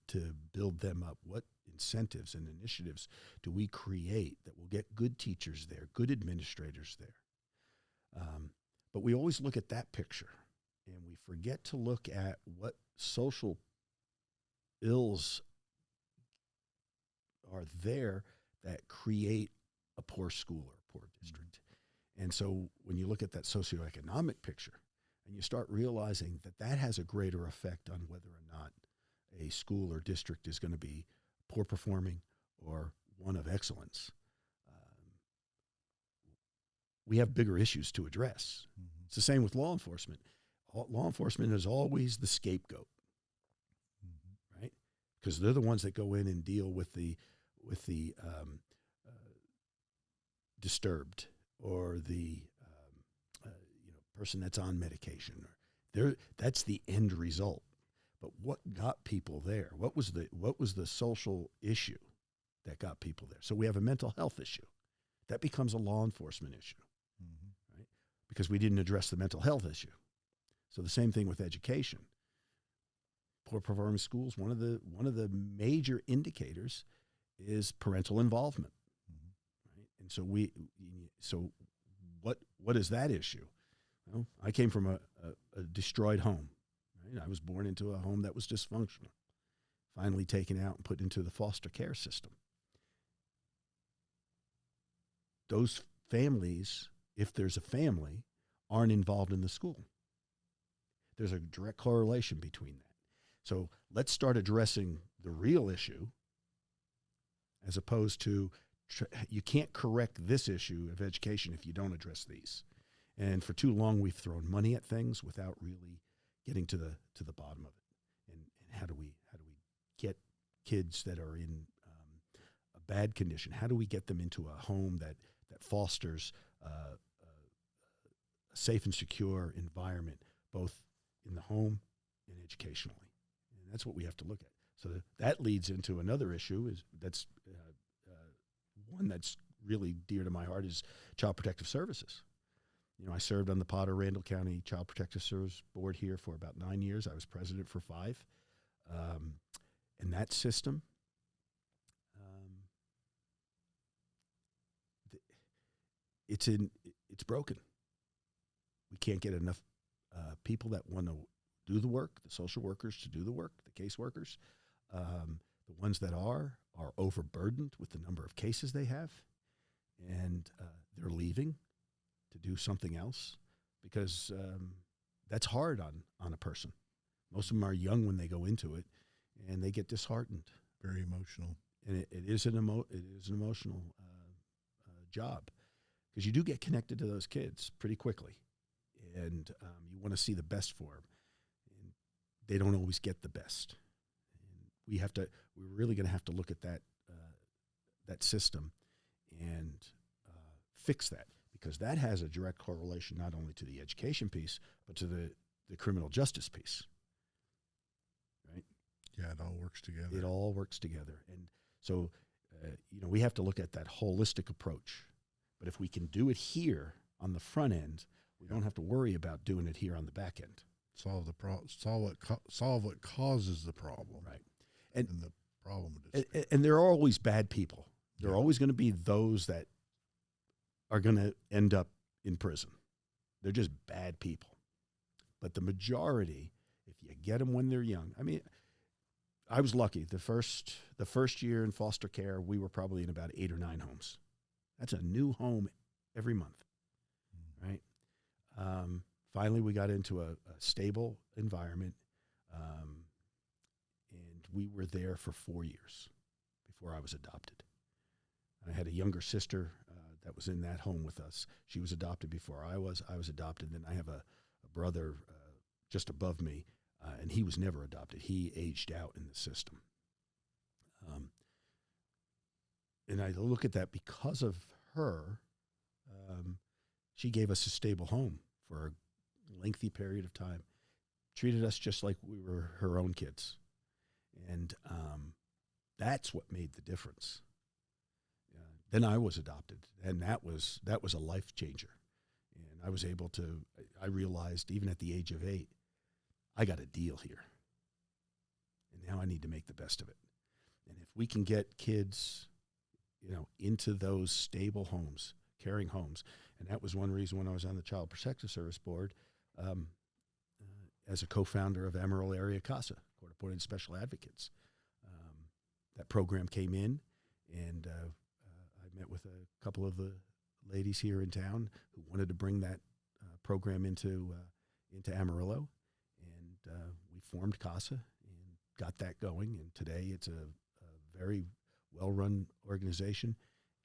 build them up? What incentives and initiatives do we create that will get good teachers there, good administrators there? But we always look at that picture, and we forget to look at what social ills are there that create a poor school or a poor district. And so when you look at that socioeconomic picture and you start realizing that that has a greater effect on whether or not a school or district is going to be poor performing or one of excellence, we have bigger issues to address. Mm-hmm. It's the same with law enforcement. Law enforcement is always the scapegoat, mm-hmm. right? Because they're the ones that go in and deal with the disturbed or the person that's on medication. That's the end result. But what got people there? What was the social issue that got people there? So we have a mental health issue. That becomes a law enforcement issue, mm-hmm. right? Because we didn't address the mental health issue. So the same thing with education. Poor performing schools, one of the major indicators is parental involvement. Mm-hmm. Right? And so what is that issue? Well, I came from a destroyed home. Right? I was born into a home that was dysfunctional, finally taken out and put into the foster care system. Those families, if there's a family, aren't involved in the school. There's a direct correlation between that. So let's start addressing the real issue as opposed to you can't correct this issue of education if you don't address these. And for too long, we've thrown money at things without really getting to the bottom of it. And how do we get kids that are in a bad condition? How do we get them into a home that fosters a safe and secure environment, both in the home and educationally? And that's what we have to look at. So that leads into another issue that's one that's really dear to my heart is Child Protective Services. I served on the Potter-Randall County Child Protective Service Board here for about 9 years. I was president for 5. And that system, it's broken. We can't get enough people that want to do the work, the social workers to do the work, the caseworkers. The ones that are overburdened with the number of cases they have, and they're leaving to do something else because that's hard on a person. Most of them are young when they go into it, and they get disheartened. Very emotional. And it is an emotional job, because you do get connected to those kids pretty quickly, and you want to see the best for them. And they don't always get the best. And we're really going to have to look at that system and fix that, because that has a direct correlation not only to the education piece, but to the criminal justice piece. Right? Yeah, it all works together. It all works together. And so, we have to look at that holistic approach. But if we can do it here on the front end, we don't have to worry about doing it here on the back end. Solve what causes the problem. Right. And the problem would and there are always bad people. There are always going to be those that are going to end up in prison. They're just bad people. But the majority, if you get them when they're young, I mean, I was lucky. The first year in foster care, we were probably in about 8 or 9 homes. That's a new home every month, right? Finally, we got into a stable environment, and we were there for 4 years before I was adopted. I had a younger sister that was in that home with us. She was adopted before I was. I was adopted. And then I have a brother just above me, and he was never adopted. He aged out in the system. And I look at that because of her. She gave us a stable home for a lengthy period of time, treated us just like we were her own kids. And that's what made the difference. Then I was adopted, and that was a life changer. And I was able to, I realized even at the age of 8, I got a deal here. And now I need to make the best of it. And if we can get kids, into those stable homes, caring homes, and that was one reason when I was on the Child Protective Service Board, as a co-founder of Amarillo Area CASA, Court Appointed Special Advocates. That program came in, and I met with a couple of the ladies here in town who wanted to bring that program into Amarillo, and we formed CASA and got that going. And today it's a very well-run organization.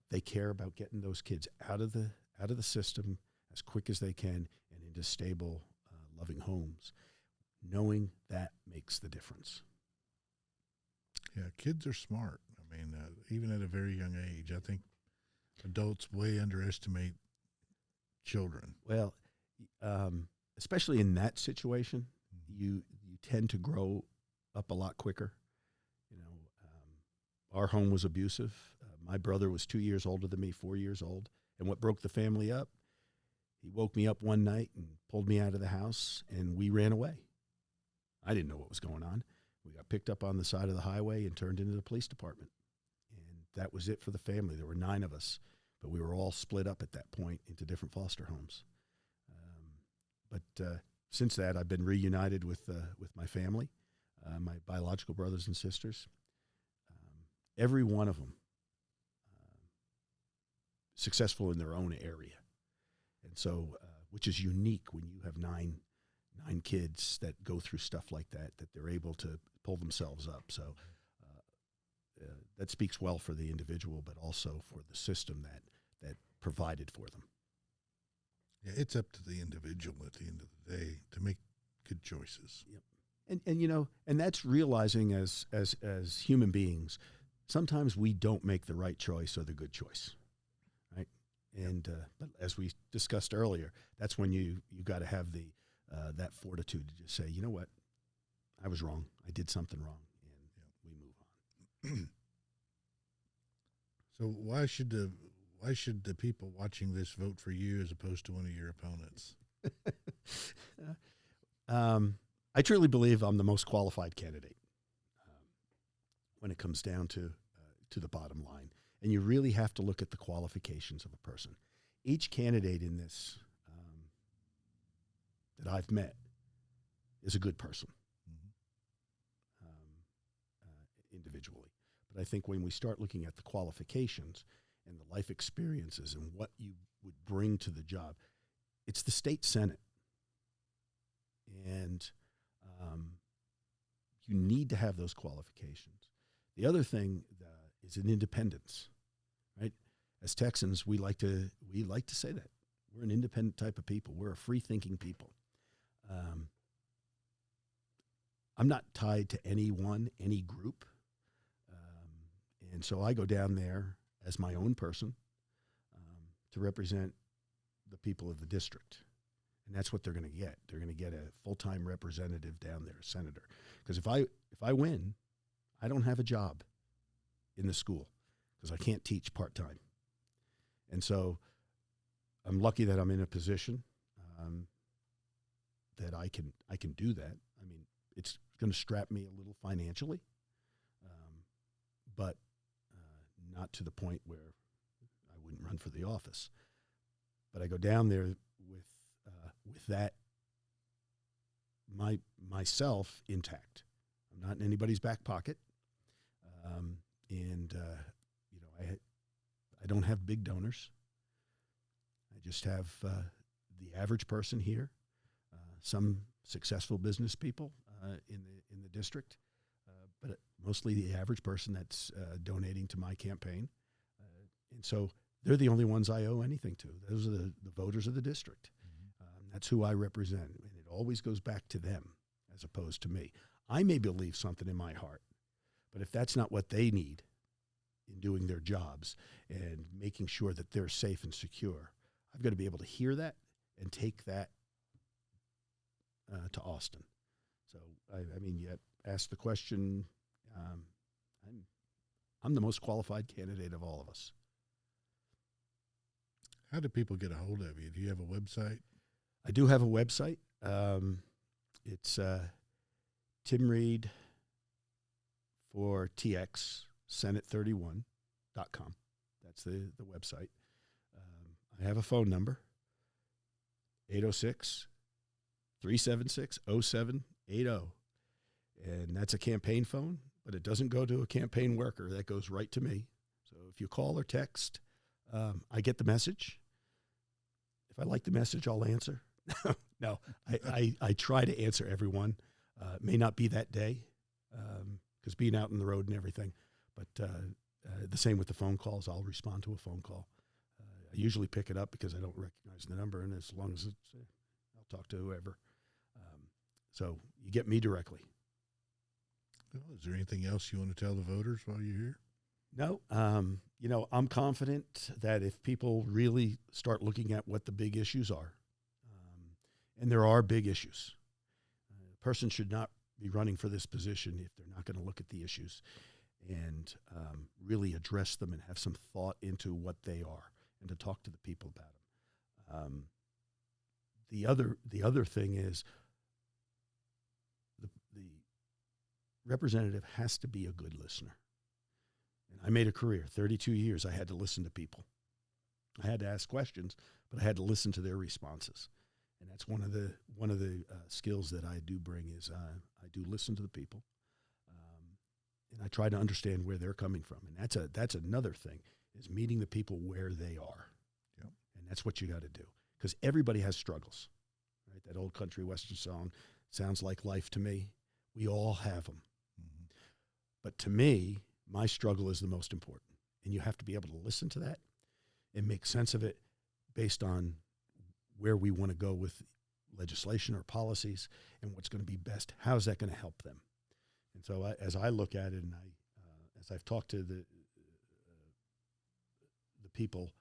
They care about getting those kids out of the system as quick as they can and into stable, loving homes, knowing that makes the difference. Yeah, kids are smart. I mean, even at a very young age, I think adults way underestimate children. Well, especially in that situation, you tend to grow up a lot quicker. Our home was abusive. My brother was 2 years older than me, 4 years old. And what broke the family up, he woke me up one night and pulled me out of the house, and we ran away. I didn't know what was going on. We got picked up on the side of the highway and turned into the police department. And that was it for the family. There were 9 of us, but we were all split up at that point into different foster homes. But since that, I've been reunited with my family, my biological brothers and sisters. Every one of them successful in their own area. And so, which is unique when you have nine kids that go through stuff like that they're able to pull themselves up. So that speaks well for the individual, but also for the system that provided for them. Yeah, it's up to the individual at the end of the day to make good choices. Yep. And that's realizing as human beings, sometimes we don't make the right choice or the good choice, right? And but as we discussed earlier, that's when you got to have the that fortitude to just say, you know what, I was wrong. I did something wrong, and we move on. So why should the people watching this vote for you as opposed to one of your opponents? I truly believe I'm the most qualified candidate when it comes down to the bottom line. And you really have to look at the qualifications of a person. Each candidate in this that I've met is a good person, individually. But I think when we start looking at the qualifications and the life experiences and what you would bring to the job, it's the state Senate. And you need to have those qualifications. The other thing is an independence, right? as Texans, we like to say that we're an independent type of people. We're a free thinking people. I'm not tied to any group. And so I go down there as my own person to represent the people of the district. And that's what they're going to get. They're going to get a full-time representative down there, a senator. Because if I win, I don't have a job in the school because I can't teach part-time. And so I'm lucky that I'm in a position that I can do that. I mean, it's going to strap me a little financially, but not to the point where I wouldn't run for the office. But I go down there with that myself intact. I'm not in anybody's back pocket, and I don't have big donors. I just have the average person here, some successful business people in the district, but mostly the average person that's donating to my campaign. And so they're the only ones I owe anything to. Those are the voters of the district. That's who I represent. And it always goes back to them as opposed to me. I may believe something in my heart, but if that's not what they need in doing their jobs and making sure that they're safe and secure, I've got to be able to hear that and take that to Austin. So, I mean, you asked the question, I'm the most qualified candidate of all of us. How do people get a hold of you? Do you have a website? I do have a website. It's Tim Reid for TX, Senate31.com. That's the website. I have a phone number, 806-376-0780. And that's a campaign phone, but it doesn't go to a campaign worker. That goes right to me. So if you call or text, I get the message. If I like the message, I'll answer. No, I try to answer everyone. It may not be that day because being out on the road and everything, but the same with the phone calls. I'll respond to a phone call. I usually pick it up because I don't recognize the number, and as long as it's, I'll talk to whoever. So you get me directly. Well, is there anything else you want to tell the voters while you're here? No, I'm confident that if people really start looking at what the big issues are, and there are big issues, a person should not be running for this position if they're not going to look at the issues and really address them and have some thought into what they are and to talk to the people about them. The other thing is the representative has to be a good listener. And I made a career, 32 years. I had to listen to people. I had to ask questions, but I had to listen to their responses. And that's one of the skills that I do bring is I do listen to the people, and I try to understand where they're coming from. And that's another thing is meeting the people where they are. Yep. And that's what you got to do because everybody has struggles, right? That old country western song sounds like life to me. We all have them. Mm-hmm. But to me, my struggle is the most important. And you have to be able to listen to that and make sense of it based on where we want to go with legislation or policies and what's going to be best. How's that going to help them? And so as I look at it and as I've talked to the people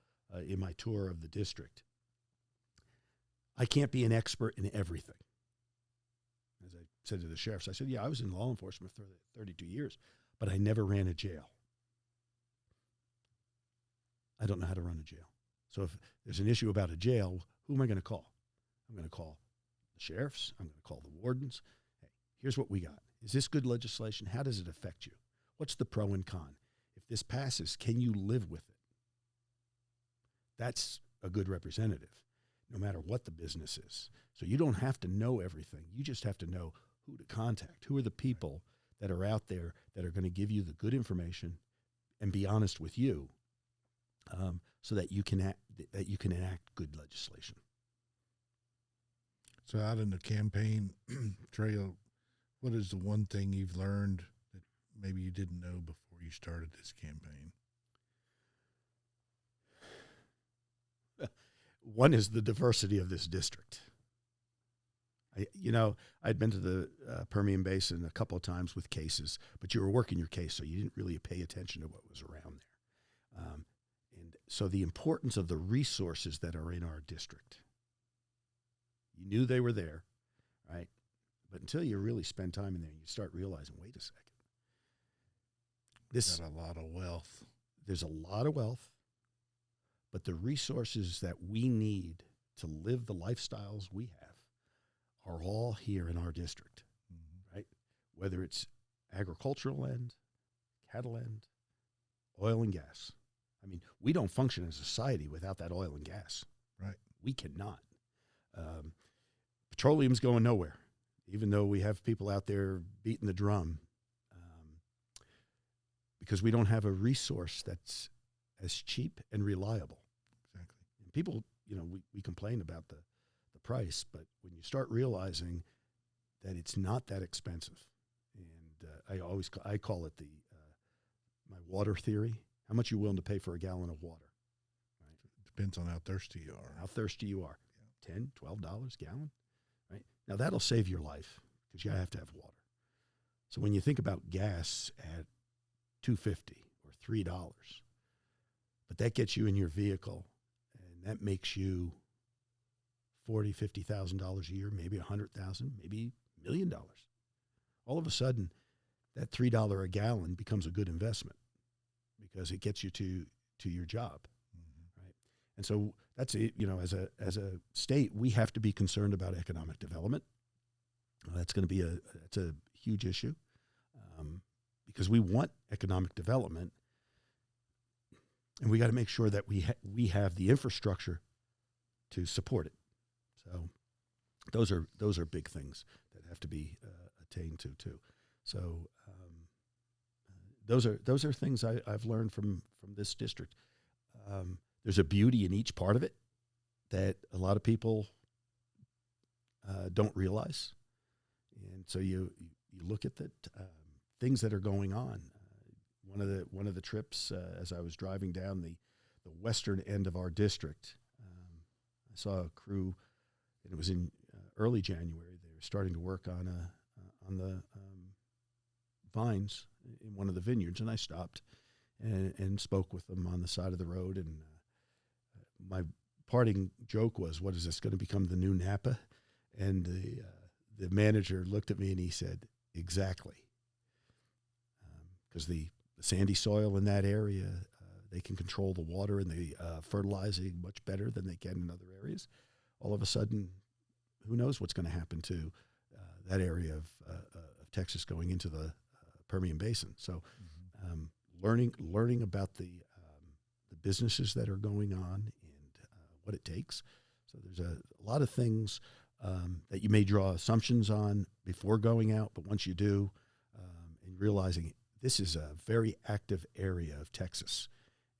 in my tour of the district, I can't be an expert in everything. As I said to the sheriffs, I said, yeah, I was in law enforcement for 32 years, but I never ran a jail. I don't know how to run a jail. So if there's an issue about a jail, who am I going to call? I'm going to call the sheriffs. I'm going to call the wardens. Hey, here's what we got. Is this good legislation? How does it affect you? What's the pro and con? If this passes, can you live with it? That's a good representative, no matter what the business is. So you don't have to know everything. You just have to know who to contact. Who are the people that are out there that are going to give you the good information and be honest with you, so that you can enact good legislation. So out in the campaign trail, what is the one thing you've learned that maybe you didn't know before you started this campaign? One is the diversity of this district. I'd been to the Permian Basin a couple of times with cases, but you were working your case, so you didn't really pay attention to what was around there. And so the importance of the resources that are in our district, you knew they were there, right? But until you really spend time in there, you start realizing, wait a second. Got a lot of wealth. There's a lot of wealth, but the resources that we need to live the lifestyles we have are all here in our district, right? Whether it's agricultural land, cattle land, oil and gas. I mean, we don't function as a society without that oil and gas. Right. We cannot. Petroleum's going nowhere, even though we have people out there beating the drum, because we don't have a resource that's as cheap and reliable. Exactly. And people, we complain about the price, but when you start realizing that it's not that expensive, and I call it my water theory. How much are you willing to pay for a gallon of water? Right? Depends on how thirsty you are. How thirsty you are. Yeah. $10, $12 a gallon, right? Now that'll save your life because you have to have water. So when you think about gas at $2.50 or $3, but that gets you in your vehicle, and that makes you $40,000, $50,000 a year, maybe $100,000, maybe $1 million. All of a sudden, that $3 a gallon becomes a good investment because it gets you to your job, right? And so that's it. As a state, we have to be concerned about economic development. That's going to be it's a huge issue because we want economic development, and we got to make sure that we have the infrastructure to support it. So those are big things that have to be attained to too. So those are things I've learned from this district. There's a beauty in each part of it that a lot of people don't realize, and so you look at the things that are going on. One of the trips as I was driving down the western end of our district, I saw a crew. And it was in early January. They were starting to work on the vines in one of the vineyards, and I stopped and spoke with them on the side of the road. And my parting joke was, "What is this going to become the new Napa?" And the manager looked at me and he said, "Exactly," because the sandy soil in that area, they can control the water and the fertilizing much better than they can in other areas. All of a sudden, who knows what's going to happen to that area of Texas going into the Permian Basin. So learning about the businesses that are going on and what it takes. So there's a lot of things that you may draw assumptions on before going out, but once you do, and realizing this is a very active area of Texas.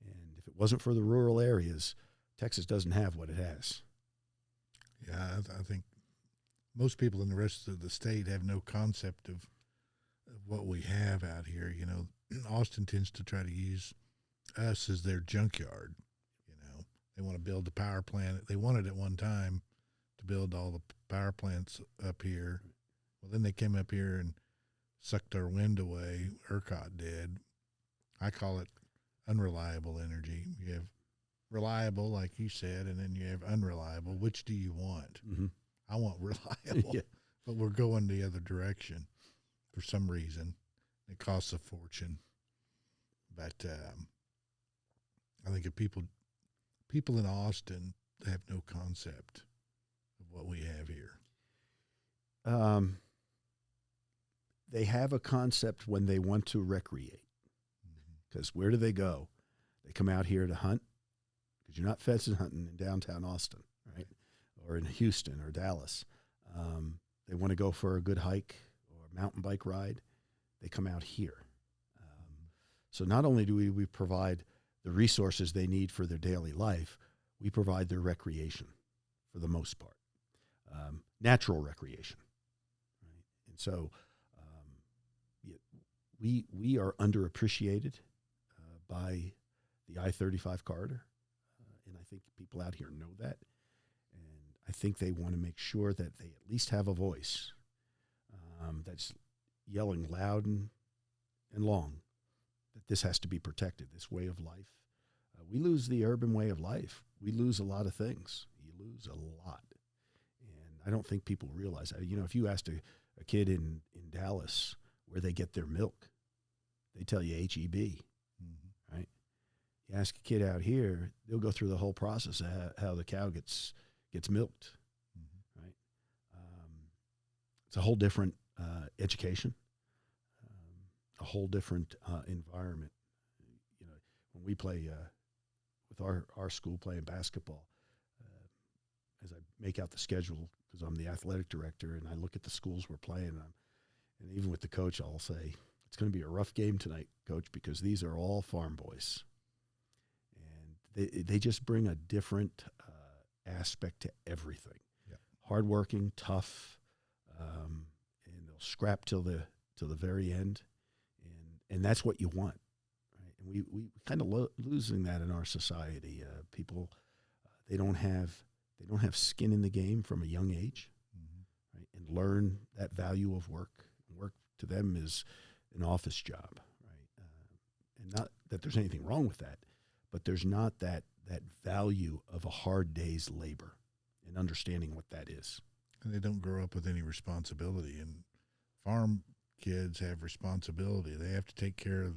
And if it wasn't for the rural areas, Texas doesn't have what it has. Yeah, I think most people in the rest of the state have no concept of what we have out here. Austin tends to try to use us as their junkyard. They want to build the power plant. They wanted at one time to build all the power plants up here. Well, then they came up here and sucked our wind away. ERCOT did. I call it unreliable energy. You have reliable, like you said, and then you have unreliable. Which do you want? Mm-hmm. I want reliable, Yeah. But we're going the other direction for some reason. It costs a fortune. But I think if people in Austin have no concept of what we have here. They have a concept when they want to recreate. Because where do they go? They come out here to hunt, because you're not pheasant hunting in downtown Austin, right? Or in Houston or Dallas. They want to go for a good hike or a mountain bike ride. They come out here. So not only do we provide the resources they need for their daily life, we provide their recreation for the most part, natural recreation. Right? And so we are underappreciated by the I-35 corridor, and I think people out here know that. I think they want to make sure that they at least have a voice that's yelling loud and long that this has to be protected, this way of life. We lose the urban way of life. We lose a lot of things. You lose a lot. And I don't think people realize that. You know, if you asked a kid in Dallas where they get their milk, they tell you HEB, right? You ask a kid out here, they'll go through the whole process of how the cow gets milked, right? It's a whole different education, a whole different environment. You know, when we play with our school playing basketball, as I make out the schedule, because I'm the athletic director, and I look at the schools we're playing, and even with the coach, I'll say, it's going to be a rough game tonight, Coach, because these are all farm boys. And they just bring a different aspect to everything. Yeah. Hardworking, tough, and they'll scrap till the very end. And that's what you want. Right? And we kind of losing that in our society. People, they don't have skin in the game from a young age, right? And learn that value of work. Work to them is an office job, right? And not that there's anything wrong with that, but there's not that value of a hard day's labor and understanding what that is. And they don't grow up with any responsibility. And farm kids have responsibility. They have to take care of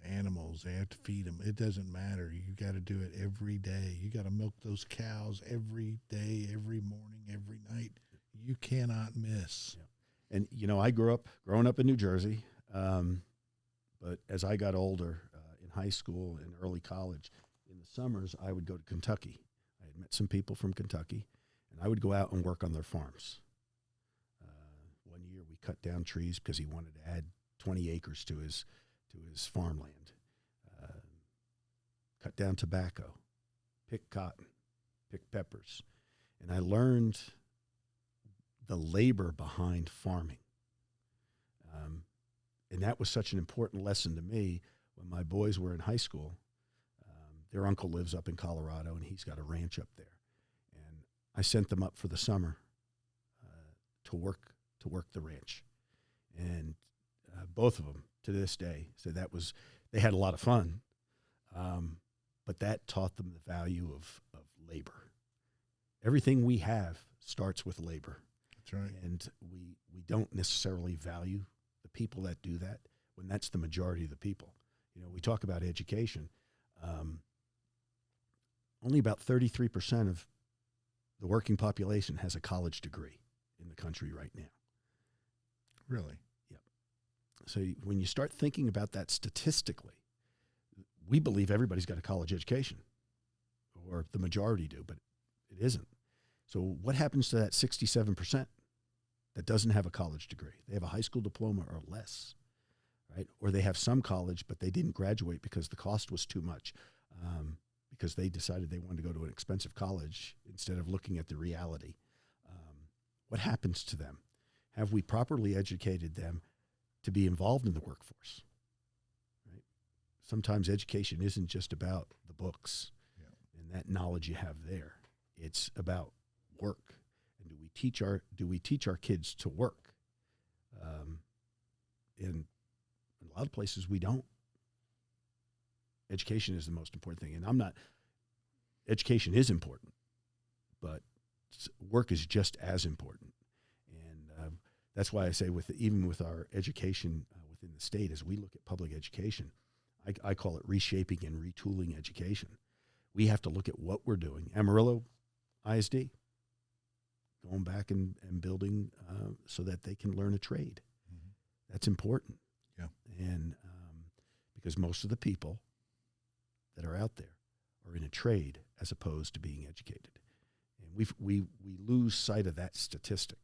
the animals. They have to feed them. It doesn't matter. You got to do it every day. You got to milk those cows every day, every morning, every night. You cannot miss. Yeah. And, you know, I growing up in New Jersey, but as I got older in high school and early college, in the summers, I would go to Kentucky. I had met some people from Kentucky, and I would go out and work on their farms. One year we cut down trees because he wanted to add 20 acres to his farmland. Cut down tobacco, pick cotton, pick peppers. And I learned the labor behind farming. And that was such an important lesson to me when my boys were in high school. Their uncle lives up in Colorado, and he's got a ranch up there. And I sent them up for the summer to work the ranch. And both of them, to this day, said they had a lot of fun, but that taught them the value of labor. Everything we have starts with labor. That's right. And we don't necessarily value the people that do that when that's the majority of the people. You know, we talk about education. Only about 33% of the working population has a college degree in the country right now. Really? Yep. So when you start thinking about that statistically, we believe everybody's got a college education, or the majority do, but it isn't. So what happens to that 67% that doesn't have a college degree? They have a high school diploma or less, right? Or they have some college, but they didn't graduate because the cost was too much, because they decided they wanted to go to an expensive college instead of looking at the reality. What happens to them? Have we properly educated them to be involved in the workforce? Right? Sometimes education isn't just about the books and that knowledge you have there. It's about work. And do we teach our kids to work? In a lot of places we don't. Education is the most important thing. And education is important, but work is just as important. And that's why I say even with our education within the state, as we look at public education, I call it reshaping and retooling education. We have to look at what we're doing. Amarillo ISD, going back and building so that they can learn a trade. Mm-hmm. That's important. Yeah. And because most of the people that are out there are in a trade as opposed to being educated. And we lose sight of that statistic.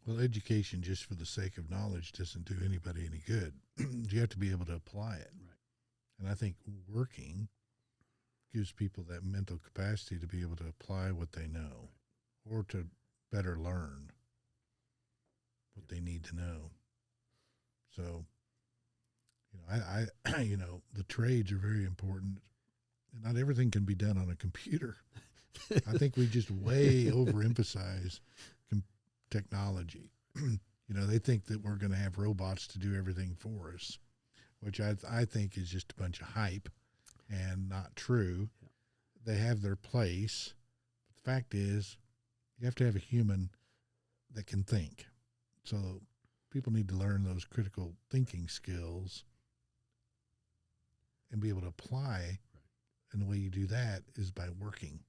Well, education just for the sake of knowledge doesn't do anybody any good. You have to be able to apply it. Right. And I think working gives people that mental capacity to be able to apply what they know or to better learn what they need to know. So, I the trades are very important. Not everything can be done on a computer. I think we just way overemphasize technology. They think that we're going to have robots to do everything for us, which I think is just a bunch of hype and not true. Yeah. They have their place. But the fact is, you have to have a human that can think. So people need to learn those critical thinking skills and be able to apply. Right. And the way you do that is by working.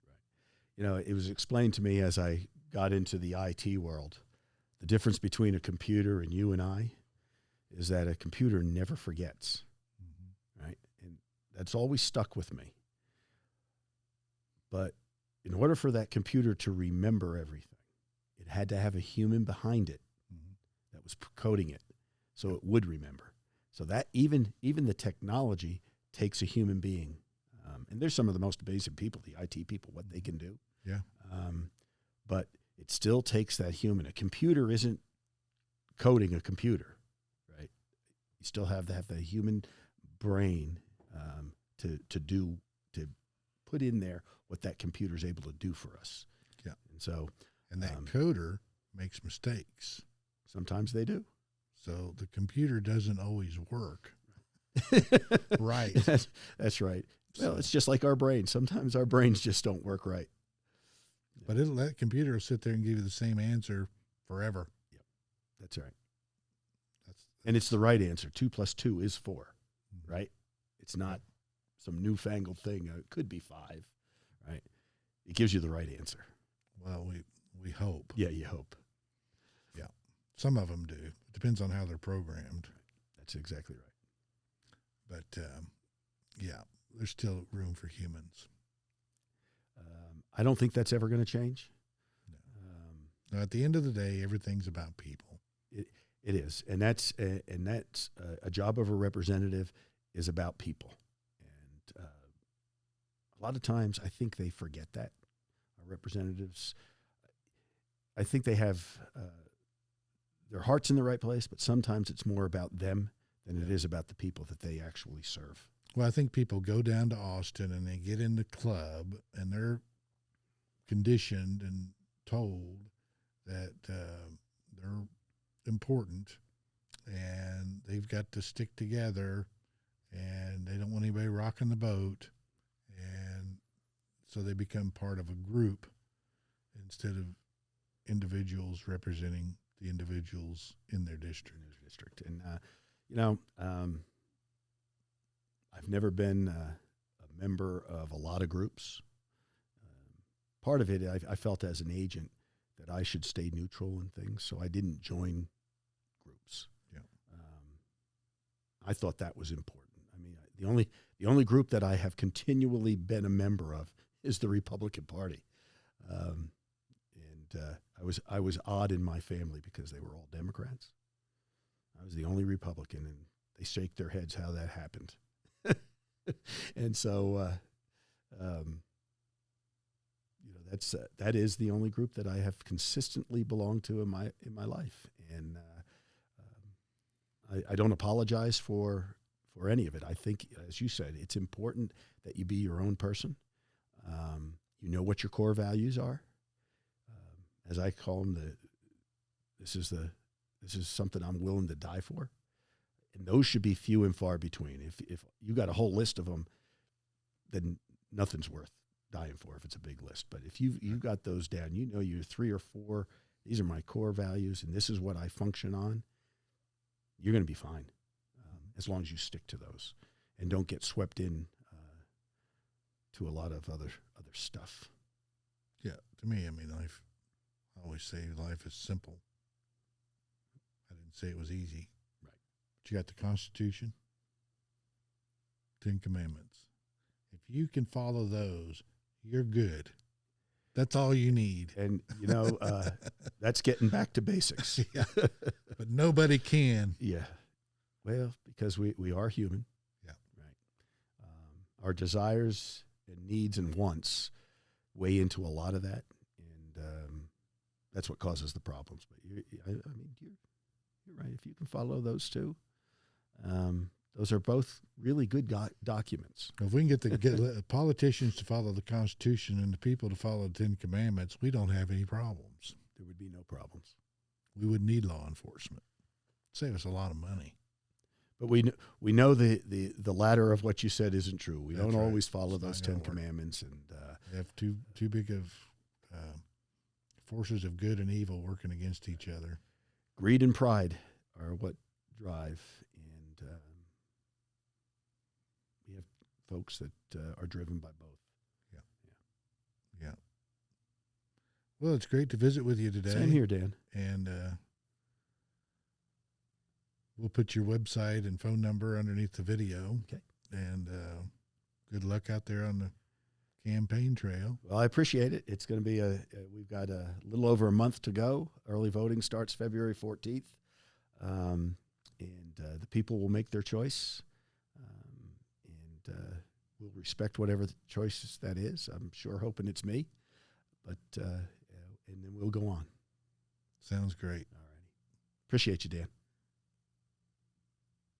Right. It was explained to me as I got into the IT world, the difference between a computer and you and I is that a computer never forgets. Mm-hmm. Right? And that's always stuck with me. But in order for that computer to remember everything, it had to have a human behind it. Mm-hmm. That was coding it so it would remember. So that even the technology takes a human being. And there's some of the most amazing people, the IT people, what they can do. Yeah. But it still takes that human. A computer isn't coding a computer, right? You still have to have the human brain to put in there what that computer is able to do for us. Yeah. And that coder makes mistakes. Sometimes they do. So the computer doesn't always work. Right. That's right. Well, it's just like our brains. Sometimes our brains just don't work right. But that computer will sit there and give you the same answer forever. Yep. That's right. And it's the right answer. 2 + 2 is 4, mm-hmm. Right? It's not some newfangled thing. It could be 5, right? It gives you the right answer. Well, we hope. Yeah, you hope. Yeah. Some of them do. It depends on how they're programmed. That's exactly right. But, yeah, there's still room for humans. I don't think that's ever going to change. No. At the end of the day, everything's about people. It is, and that's a job of a representative is about people, and a lot of times I think they forget that. Our representatives, I think they have their hearts in the right place, but sometimes it's more about them than it is about the people that they actually serve. Well, I think people go down to Austin and they get in the club and they're conditioned and told that they're important and they've got to stick together and they don't want anybody rocking the boat. And so they become part of a group instead of individuals representing the individuals in their district. And, I've never been a member of a lot of groups. Part of it, I felt as an agent that I should stay neutral in things, so I didn't join groups. Yeah. I thought that was important. I mean, the only group that I have continually been a member of is the Republican Party, and I was odd in my family because they were all Democrats. I was the only Republican, and they shake their heads how that happened. And so, that is the only group that I have consistently belonged to in my life, and I don't apologize for any of it. I think, as you said, it's important that you be your own person. You know what your core values are. As I call them, this is something I'm willing to die for. And those should be few and far between. If you got a whole list of them, then nothing's worth dying for if it's a big list. But if you've got those down, you're 3 or 4, these are my core values, and this is what I function on, you're going to be fine as long as you stick to those and don't get swept in to a lot of other stuff. Yeah, to me, I always say life is simple. I didn't say it was easy. But you got the Constitution, 10 Commandments. If you can follow those, you're good. That's all you need. And, that's getting back to basics. Yeah. But nobody can. Yeah. Well, because we are human. Yeah. Right. Our desires and needs and wants weigh into a lot of that. And that's what causes the problems. But you're right. If you can follow those two, Those are both really good documents. If we can get politicians to follow the Constitution and the people to follow the Ten Commandments, we don't have any problems. There would be no problems. We wouldn't need law enforcement. Save us a lot of money. But we know the latter of what you said isn't true. We That's don't right. always follow It's those not 10 gonna work. commandments, and We have too big of forces of good and evil working against each other. greed and pride are what drive. And we have folks that are driven by both. Yeah. Well, it's great to visit with you today. Same here, Dan. And we'll put your website and phone number underneath the video. Okay. And good luck out there on the campaign trail. Well, I appreciate it. It's going to be we've got a little over a month to go. Early voting starts February 14th. And the people will make their choice. And we'll respect whatever the choice that is. I'm sure hoping it's me. But, and then we'll go on. Sounds great. All righty. Appreciate you, Dan.